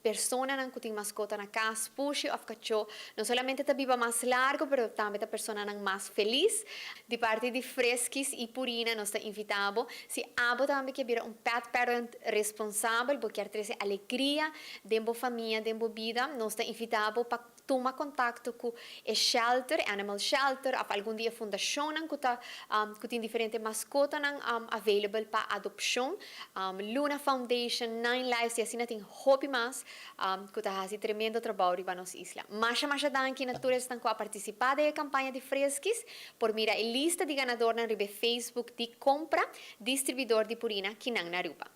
persona não que tem mascota na casa pushi of cachorro não somente tá viva mais largo, pero também tá persona não mais feliz. De parte de Friskies e Purina nós tá invitado se abo também que vira pet parent responsável, porque quer trazer alegria dentro da família, dentro da vida. Nós estamos invitados para tomar contato com o shelter, animal shelter, ou algum dia fundação que tem diferentes mascotas available para adoção. Luna Foundation, Nine Lives, e assim tem hobby mais, que está fazendo tremendo trabalho para nossa isla. Mais danke naturalmente estão a participar da campanha de Friskies, por mirar a lista de ganadores no Facebook de compra, distribuidor de Purina, que não na Aruba.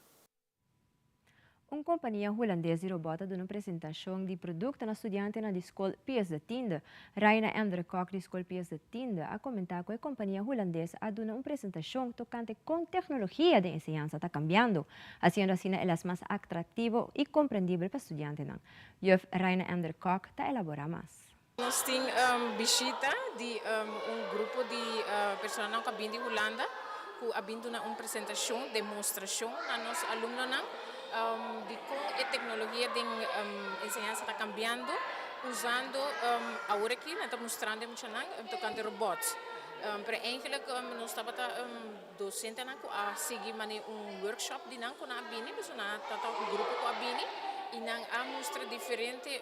Uma companhia holandesa robota de uma apresentação de produto na estudante na escola Pies de Tinde. Raina Endre Kok, da escola Pies de Tinde, a comentar que a companhia holandesa a dado uma apresentação tocante com tecnologia de enseñanza está cambiando, haciendo así elas mais atrativo e compreendível para estudiantes. Juf Raina Endre Kok está elabora mais. Nós temos visita de grupo de pessoas que vêm de Holanda, que vêm uma apresentação, demonstração a nossos alunos. De como a tecnologia de enseñanza está cambiando, usando agora aqui, nós estamos mostrando muito tocante robots. Pero eigenlijk nós estamos docente a seguir workshop de nang na abini, dus na tata grupo ko abini, e nang mostra diferente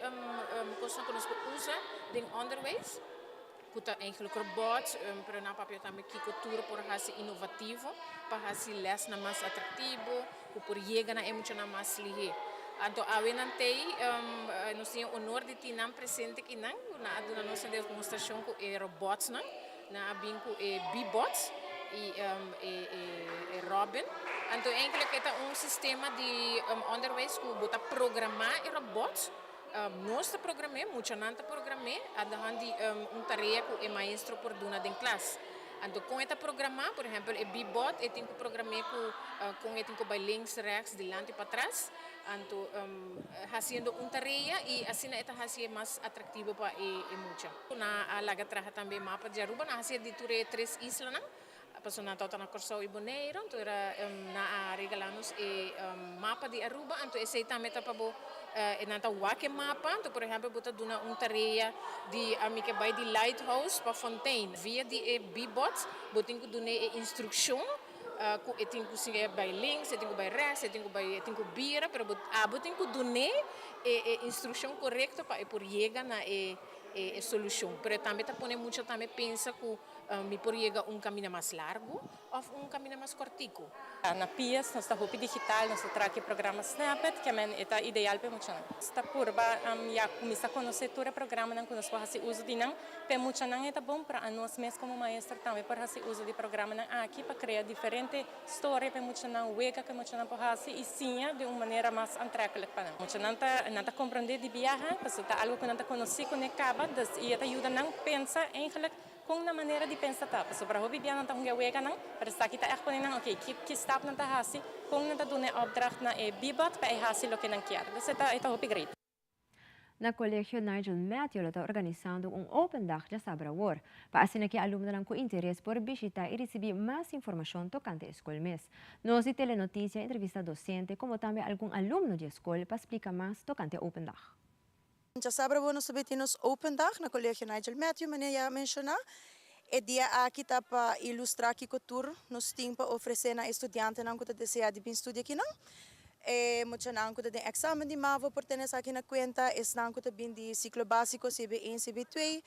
coisas que nós usa de onderwijs. Kuta eigenlijk robots, pero na papel também que cultura por ser inovativo, para ser les na mais atrativo, por chegar na emoção mais lihe. Então, a venantei, nós temos o honor de ter presente aqui na nossa demonstração com robots, na abin com B-bots e Robin. Então, eigenlijk é sistema de onderwijs que bota programar robots. Nós programamos, muito nanta programamos, adahan de tarefa que o maestro por duna em classe. Então, com esta programar, por exemplo, o B-bot, eu tenho que programar com eu tenho que links, rechts, delante para trás. Então, fazendo tarefa e assim esta fazia mais atrativo para o mucha. Na laga traja também mapa de Aruba, na fazia de três islas, passou na tota na Corsão e Bonaire, então era na regalamos mapa de Aruba, então esse também tá para nanta wake mapa, então por exemplo bota duna tarefa de amiga by de lighthouse para Fontaine, via de B-bots, botin que dune instrução, que tem que seguir by links, tem que by rechts, tem que bira, pero botin que dune instrução correta para por chegar na solução. Pero também tá pondo muito também pensa que me por chegar caminho mais largo ou caminho mais curtico. Na PIAS, nós estamos digital, nós temos o programa Snapchat, que é ideal para muito. Está por já começar a conhecer todo o programa que nós fazemos uso de não, para muito não é bom para nós mesmos como maestro também para fazer uso de programa aqui para criar diferentes histórias para muito não, wega que muito não para fazer e sim de uma maneira mais atrativa para nós. Muito não tá compreender de viagem, porque está algo que não tá conhecer com acaba, e ajuda não pensar em com na maneira de pensar tá, so para hobby bian nanta hunga wega nang para sa kita ek ponin nang okay ki stop nanta hasi kung nanta dune opdracht na bibot pa hasi lo que nang kiar. Dessa ita hobby great. Na Colégio Nigel Matthew está organizando Open Dag de Sabrawar, para assim que alunos com interesse por visitar e receber mais informação tocante a escola mês. Nós e telenotícia entrevista docente, como também algum aluno de escola para explicar mais tocante a Open Dag. Já sabemos nós temos Open Dag na Colégio Nigel Matthew, mas já mencionar. E dia aqui está para ilustrar que cultura nós temos para oferecer a estudantes que desejam de estudar aqui não. E muito não que tem exame de mavo por ter aqui na conta, é não que tem de ciclo básico CB1, CB2.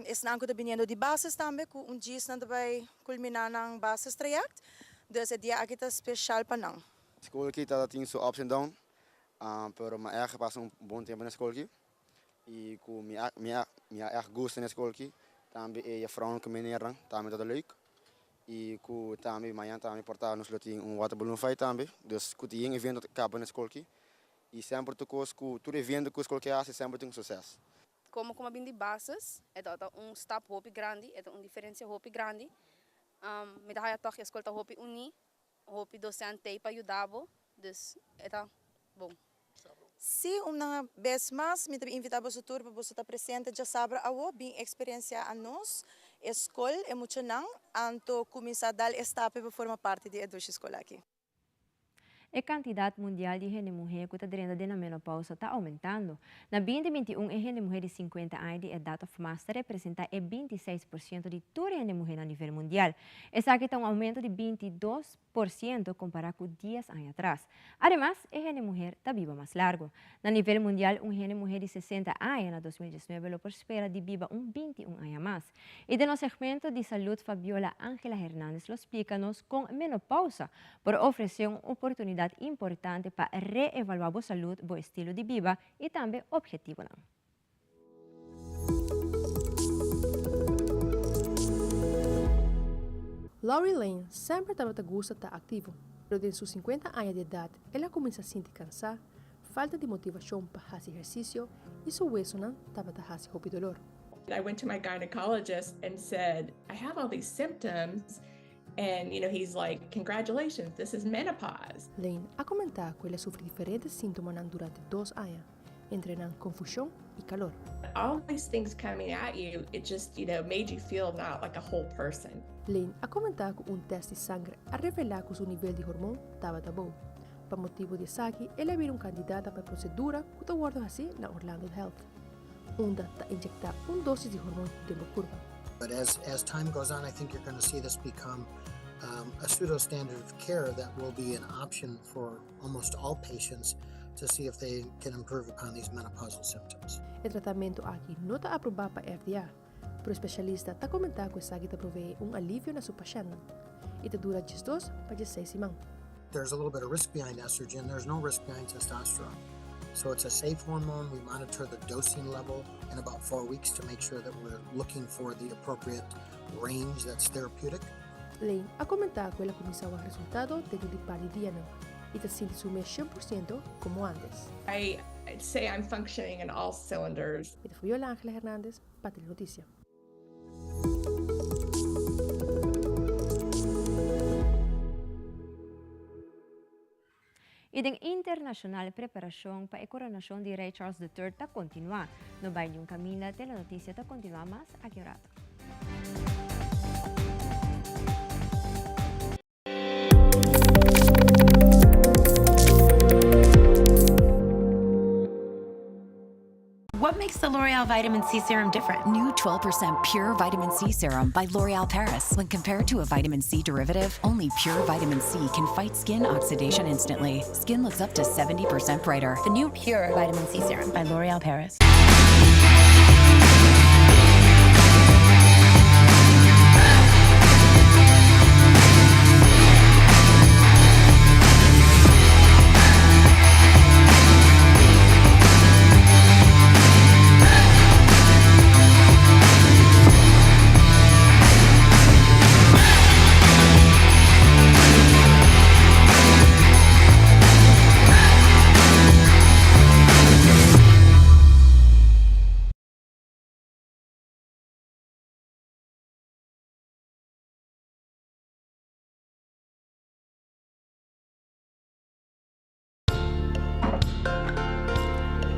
Estão viniendo de bases também, com dia não vai culminar ng bases traject. Dus é dia aqui tá especial para nós. School aqui tá tem so ups and downs, pero me erg passa bom tempo na escola aqui. E com minha erg gosto na escola aqui, também é a vrouwelijke meneer, também tá leuk. E com também amanhã também portar nos loting waterballoon fight também. Dus com tem evento que acaba na escola aqui. E sempre tu com tudo evento que a escola que hace sempre tem sucesso. Como bem de bases, é step hopi grande, é diferença hopi grande. Me dá a escola hopi uni, hopi docente para ajudar, dus é bom. Se uma vez mais me invitar para o tour para você estar presente, já sabe a bem experiência a nós, escola é muito não, anto começar a dar estape para formar parte de educação escolar aqui. A quantidade mundial de gente mulher que está dentro da menopausa está aumentando. Na 2021, a gente mulher de 50 anos de idade of master representa 26% de toda a gente mulher a nível mundial. Essa aqui está um aumento de 22% comparado com 10 anos atrás. Además, a gente mulher está viva mais largo. Na nível mundial, uma gente mulher de 60 anos na 2019 lo espera de viva 21 anos mais. E de nosso segmento de saúde, Fabiola Ángela Hernández lo explica-nos com menopausa por oferecer uma oportunidade importante para reevaluar a saúde, o estilo de vida e também o objetivo. Lori Lane sempre estava gosta de estar ativo, mas desde seus 50 anos de idade, ela começa a sentir cansada, falta de motivação para fazer exercício e seu hueso não estava a fazer hobby dolor. I went to my gynecologist and said, I have all these symptoms. And, he's like, congratulations, this is menopause. Lane a comentar que ela sofre diferentes sintomas durante 2 anos, entre confusão e calor. All these things coming at you, it just, made you feel not like a whole person. Lane a comentar que teste de sangue a revelar que seu nível de hormônio estava bom. Por motivo de aqui, ela vira candidata para a procedura que está guardada assim na Orlando Health, onde está injectar dose de hormônio de curva. But as time goes on, I think you're going to see this become a pseudo standard of care that will be an option for almost all patients to see if they can improve upon these menopausal symptoms. O tratamento aqui não está aprovado para FDA, pero o especialista está comentando que isso aqui provee alívio na sua paciente e dura de 2 para 16 semanas. There's a little bit of risk behind estrogen. There's no risk behind testosterone. So it's a safe hormone. We monitor the dosing level in about 4 weeks to make sure that we're looking for the appropriate range that's therapeutic. Lane a comentar que ela começou a resultado dentro de par de dias e está sentindo su 100% como antes. I'd say I'm functioning in all cylinders. E foi Fabiola Ángela Hernández para Telenotícia. E a internacional preparação para a coronação de Rei Charles III está continuando. No bairro de Camila, a Telenotícia está continuando mais aqui ao lado. What makes the L'Oreal Vitamin C Serum different? New 12% Pure Vitamin C Serum by L'Oreal Paris. When compared to a vitamin C derivative, only Pure Vitamin C can fight skin oxidation instantly. Skin looks up to 70% brighter. The new Pure Vitamin C Serum by L'Oreal Paris.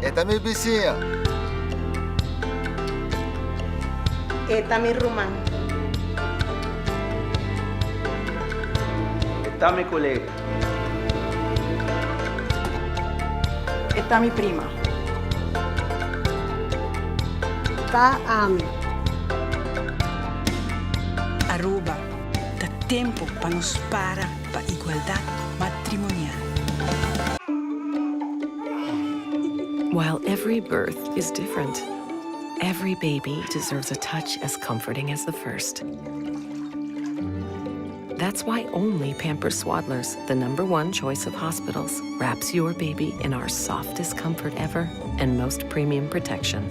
Esta mi vizinha. Esta mi rumán. Esta mi colega. Esta mi prima. Esta Ami. Aruba, dá tempo para nos para a igualdade matrimonial. While every birth is different, Every baby deserves a touch as comforting as the first. That's why only Pampers Swaddlers, the #1 choice of hospitals, wraps your baby in our softest comfort ever and most premium protection.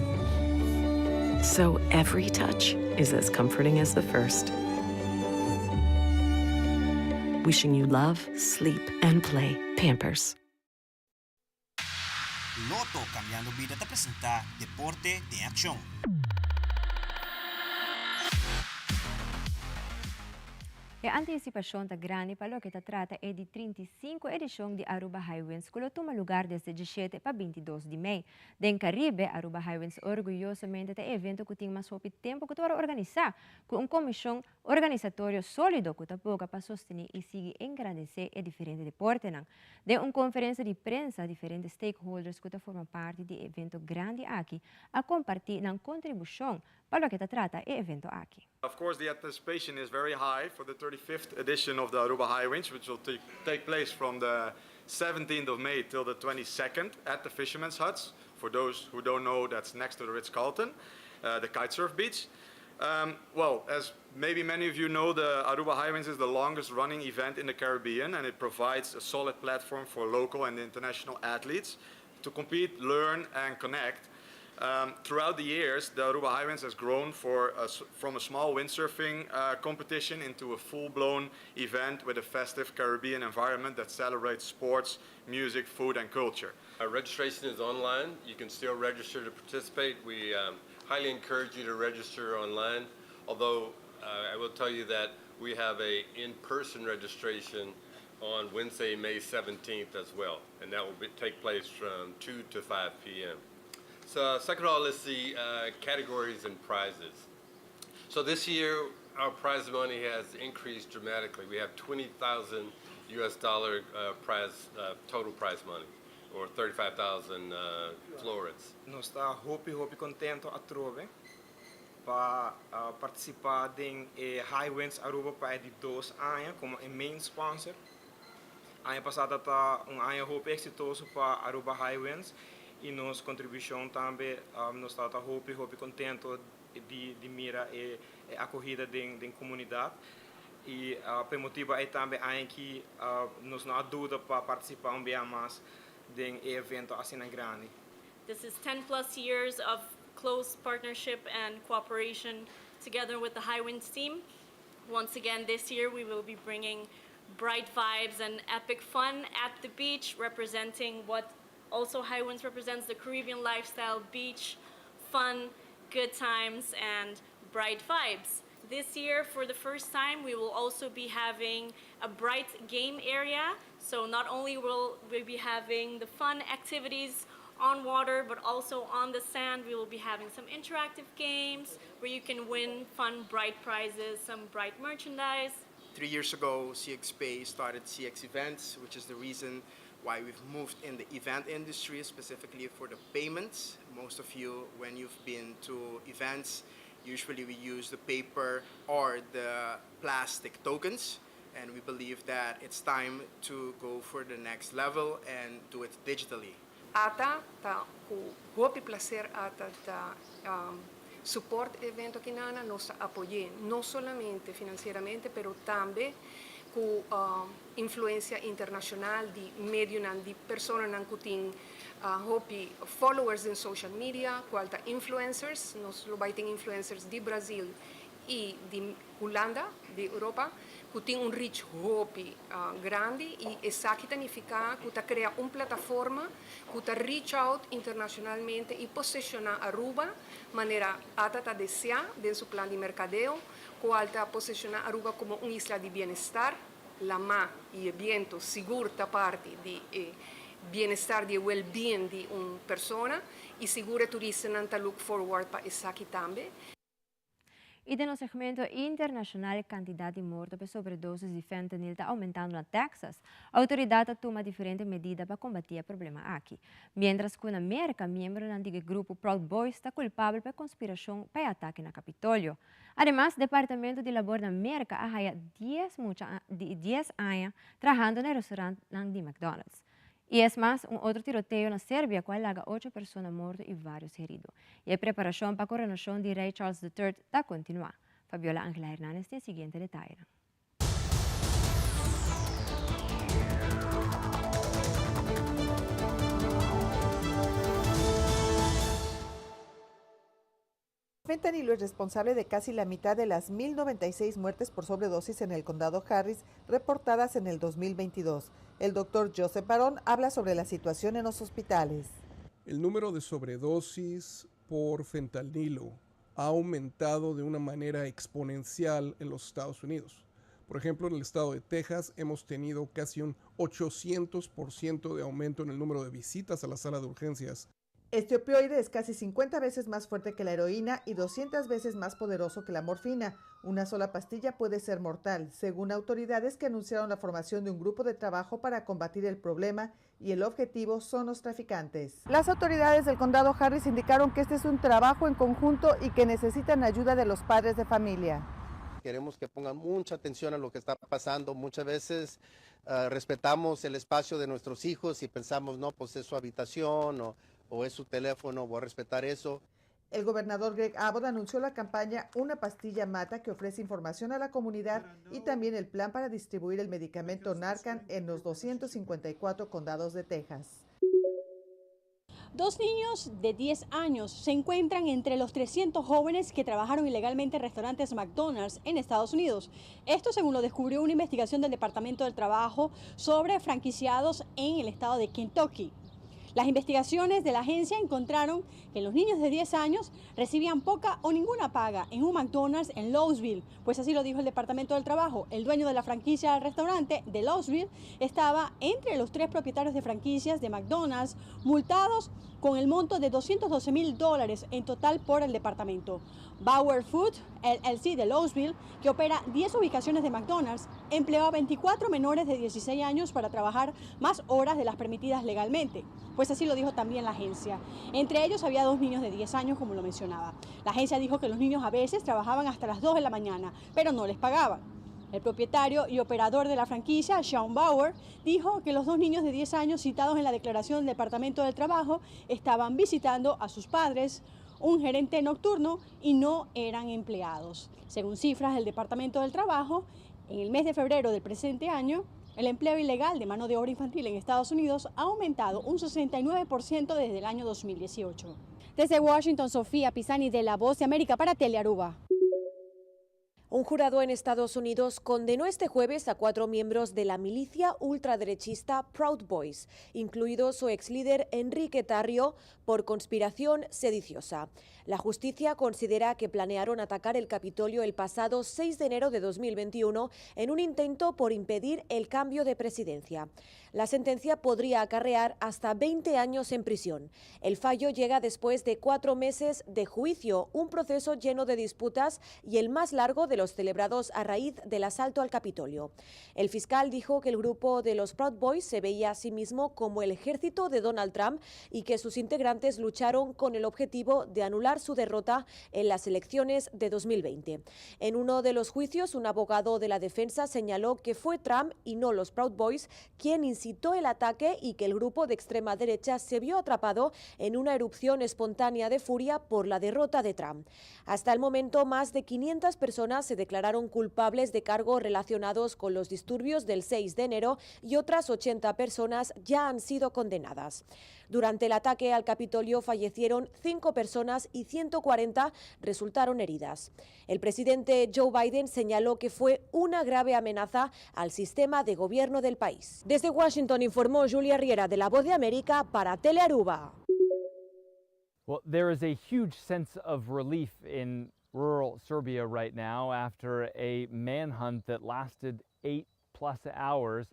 So every touch is as comforting as the first. Wishing you love, sleep, and play. Pampers. Lotto Cambiando Vida te presenta Deporte de Acción. E antecipação da grande palo que trata é de 35 edição de Aruba Highwinds, que toma lugar desde 17 para 22 de maio. Den Caribe, Aruba Highwinds orgulhosamente tem evento que tem mais pouco tempo que para organizar, com uma comissão organizatória sólido que está pouca para sostener e seguir engrandecer e diferente deporte. De uma conferência de prensa, diferentes stakeholders que formam parte do evento grande aqui, a compartilhar na contribuição para o que trata é evento aqui. Of course, the anticipation is very high for the 35th edition of the Aruba Highwinds, which will take place from the 17th of May till the 22nd at the Fisherman's Huts. For those who don't know, that's next to the Ritz-Carlton, the kitesurf beach. Well, as maybe many of you know, the Aruba Highwinds is the longest running event in the Caribbean, and it provides a solid platform for local and international athletes to compete, learn, and connect. Throughout the years, the Aruba Highwinds has grown from a small windsurfing competition into a full-blown event with a festive Caribbean environment that celebrates sports, music, food, and culture. Registration is online. You can still register to participate. We highly encourage you to register online, although I will tell you that we have a in-person registration on Wednesday, May 17th as well, and that will take place from 2 to 5 p.m. So second of all, let's see categories and prizes. So this year, our prize money has increased dramatically. We have $20,000 total prize money, or 35,000 florins. Nós está hopi contento a trove para participar em Highwinds Aruba para de 2 anos como main sponsor. Ano passado tá ano hopi exitoso para Aruba Highwinds. E nossa contribuição também, nós estamos hopi contento de mira a corrida da comunidade. E por motivo aí também que nós não há dúvida para participar bem mais de evento assim grande. This is 10+ years of close partnership and cooperation together with the Highwinds team. Once again, this year we will be bringing bright vibes and epic fun at the beach, representing what also Highwinds represents, the Caribbean lifestyle, beach, fun, good times, and bright vibes. This year, for the first time, we will also be having a bright game area. So not only will we be having the fun activities on water, but also on the sand. We will be having some interactive games where you can win fun, bright prizes, some bright merchandise. 3 years ago, CXPay started CX Events, which is the reason why we've moved in the event industry, specifically for the payments. Most of you, when you've been to events, usually we use the paper or the plastic tokens, and we believe that it's time to go for the next level and do it digitally. Ata ta ku hopi placer ata ta support evento que nana nos apoie, non solamente finanziariamente, però també com influência internacional de meio de pessoas que têm followers em social media, quanto influencers, nós temos influencers de Brasil e de Holanda, de Europa, que têm reach grande e isso significa que cria uma plataforma que reach out internacionalmente e posiciona Aruba de maneira a desejar dentro do plano de mercadeo, que posiciona Aruba como uma isla de bem-estar, la ma e evento seguro da parte de bem-estar, de well-being de uma pessoa e segura turista não look forward para isso aqui também. E no segmento internacional, a quantidade de mortos por sobredosis de fentanyl está aumentando na Texas. A autoridade toma diferentes medidas para combater o problema aqui. Mientras que na América, membro do grupo Proud Boys está culpável por conspiração para ataque na Capitólio. Además, o Departamento de Labor da América há 10 anos trabalhando no restaurante de McDonald's. Y es más, un otro tiroteo en Serbia, cual haga 8 personas muertas y varios heridos. Y la preparación para la coronación de Rey Charles III está continua. Fabiola Ángela Hernández tiene el siguiente detalle. El fentanilo es responsable de casi la mitad de las 1.096 muertes por sobredosis en el condado Harris reportadas en el 2022. El doctor Joseph Barón habla sobre la situación en los hospitales. El número de sobredosis por fentanilo ha aumentado de una manera exponencial en los Estados Unidos. Por ejemplo, en el estado de Texas hemos tenido casi un 800% de aumento en el número de visitas a la sala de urgencias. Este opioide es casi 50 veces más fuerte que la heroína y 200 veces más poderoso que la morfina. Una sola pastilla puede ser mortal, según autoridades que anunciaron la formación de un grupo de trabajo para combatir el problema y el objetivo son los traficantes. Las autoridades del condado Harris indicaron que este es un trabajo en conjunto y que necesitan ayuda de los padres de familia. Queremos que pongan mucha atención a lo que está pasando. Muchas veces respetamos el espacio de nuestros hijos y pensamos, no, pues es su habitación o es su teléfono, voy a respetar eso. El gobernador Greg Abbott anunció la campaña Una pastilla mata, que ofrece información a la comunidad, y también el plan para distribuir el medicamento Narcan en los 254 condados de Texas. 2 niños de 10 años se encuentran entre los 300 jóvenes que trabajaron ilegalmente en restaurantes McDonald's en Estados Unidos. Esto según lo descubrió una investigación del Departamento del Trabajo sobre franquiciados en el estado de Kentucky. Las investigaciones de la agencia encontraron que los niños de 10 años recibían poca o ninguna paga en un McDonald's en Louisville, pues así lo dijo el Departamento del Trabajo. El dueño de la franquicia del restaurante de Louisville estaba entre los 3 propietarios de franquicias de McDonald's multados con el monto de $212,000 en total por el departamento. Bauer Food, LLC de Louisville, que opera 10 ubicaciones de McDonald's, empleó a 24 menores de 16 años para trabajar más horas de las permitidas legalmente, pues así lo dijo también la agencia. Entre ellos había 2 niños de 10 años, como lo mencionaba. La agencia dijo que los niños a veces trabajaban hasta las 2 de la mañana, pero no les pagaban. El propietario y operador de la franquicia, Sean Bauer, dijo que los 2 niños de 10 años citados en la declaración del Departamento del Trabajo estaban visitando a sus padres, un gerente nocturno, y no eran empleados. Según cifras del Departamento del Trabajo, en el mes de febrero del presente año, el empleo ilegal de mano de obra infantil en Estados Unidos ha aumentado un 69% desde el año 2018. Desde Washington, Sofía Pisani, de La Voz de América para Telearuba. Un jurado en Estados Unidos condenó este jueves a 4 miembros de la milicia ultraderechista Proud Boys, incluido su ex líder Enrique Tarrio, por conspiración sediciosa. La justicia considera que planearon atacar el Capitolio el pasado 6 de enero de 2021 en un intento por impedir el cambio de presidencia. La sentencia podría acarrear hasta 20 años en prisión. El fallo llega después de 4 meses de juicio, un proceso lleno de disputas y el más largo de los celebrados a raíz del asalto al Capitolio. El fiscal dijo que el grupo de los Proud Boys se veía a sí mismo como el ejército de Donald Trump y que sus integrantes lucharon con el objetivo de anular su derrota en las elecciones de 2020. En uno de los juicios, un abogado de la defensa señaló que fue Trump y no los Proud Boys quien incitó el ataque y que el grupo de extrema derecha se vio atrapado en una erupción espontánea de furia por la derrota de Trump. Hasta el momento, más de 500 personas se declararon culpables de cargos relacionados con los disturbios del 6 de enero y otras 80 personas ya han sido condenadas. Durante el ataque al Capitolio fallecieron 5 personas y 140 resultaron heridas. El presidente Joe Biden señaló que fue una grave amenaza al sistema de gobierno del país. Desde Washington informó Julia Riera, de La Voz de América para Telearuba. Well, there is a huge sense of relief in rural Serbia right now after a manhunt that lasted 8+ hours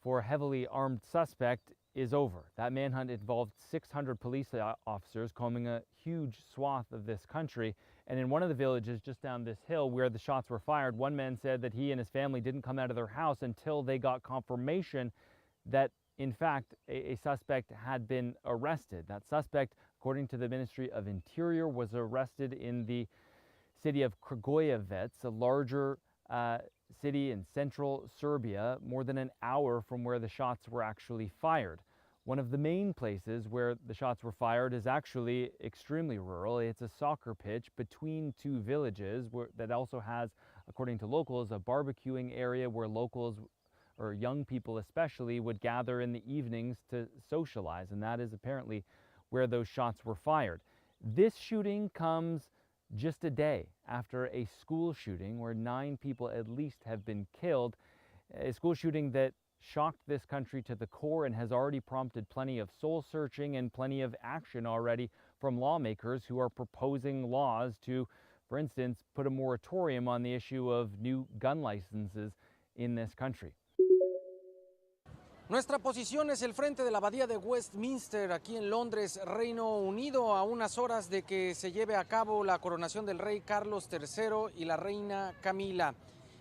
for a heavily armed suspect is over. That manhunt involved 600 police officers combing a huge swath of this country. And in one of the villages just down this hill where the shots were fired, one man said that he and his family didn't come out of their house until they got confirmation that, in fact, a suspect had been arrested. That suspect, according to the Ministry of Interior, was arrested in the city of Kragujevec, a larger city in central Serbia, more than an hour from where the shots were actually fired. One of the main places where the shots were fired is actually extremely rural. It's a soccer pitch between two villages that also has, according to locals, a barbecuing area where locals, or young people especially, would gather in the evenings to socialize, and that is apparently where those shots were fired. This shooting comes just a day after a school shooting where 9 people at least have been killed, a school shooting that shocked this country to the core and has already prompted plenty of soul searching and plenty of action already from lawmakers who are proposing laws to, for instance, put a moratorium on the issue of new gun licenses in this country. Nuestra posición es el frente de la Abadía de Westminster, aquí en Londres, Reino Unido, a unas horas de que se lleve a cabo la coronación del rey Carlos III y la reina Camila.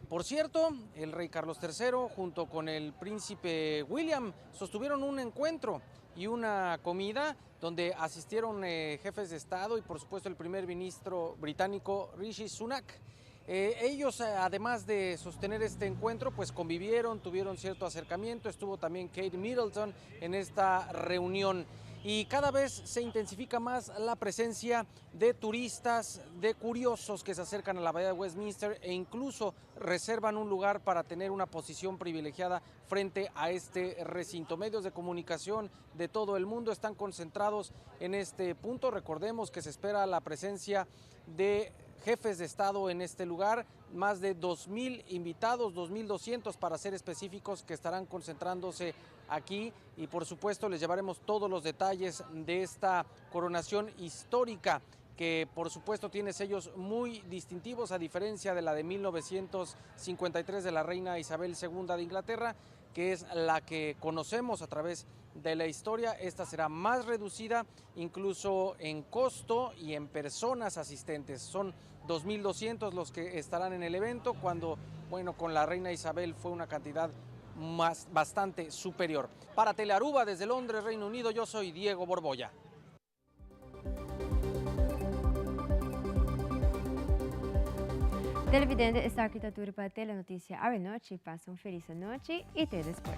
Por cierto, el rey Carlos III junto con el príncipe William sostuvieron un encuentro y una comida donde asistieron jefes de Estado y por supuesto el primer ministro británico Rishi Sunak. Ellos, además de sostener este encuentro, pues convivieron, tuvieron cierto acercamiento. Estuvo también Kate Middleton en esta reunión. Y cada vez se intensifica más la presencia de turistas, de curiosos que se acercan a la Abadía de Westminster e incluso reservan un lugar para tener una posición privilegiada frente a este recinto. Medios de comunicación de todo el mundo están concentrados en este punto. Recordemos que se espera la presencia de jefes de Estado en este lugar, más de 2.000 invitados, 2.200 para ser específicos, que estarán concentrándose aquí y por supuesto les llevaremos todos los detalles de esta coronación histórica que por supuesto tiene sellos muy distintivos a diferencia de la de 1953 de la reina Isabel II de Inglaterra, que es la que conocemos a través de la historia. Esta será más reducida incluso en costo y en personas asistentes. Son 2.200 los que estarán en el evento, cuando, bueno, con la reina Isabel fue una cantidad bastante superior. Para Telearuba, desde Londres, Reino Unido, yo soy Diego Borbolla. Televidente, esta arquitectura para Telenoticia Ave Noche. Pasa una feliz noche y te después.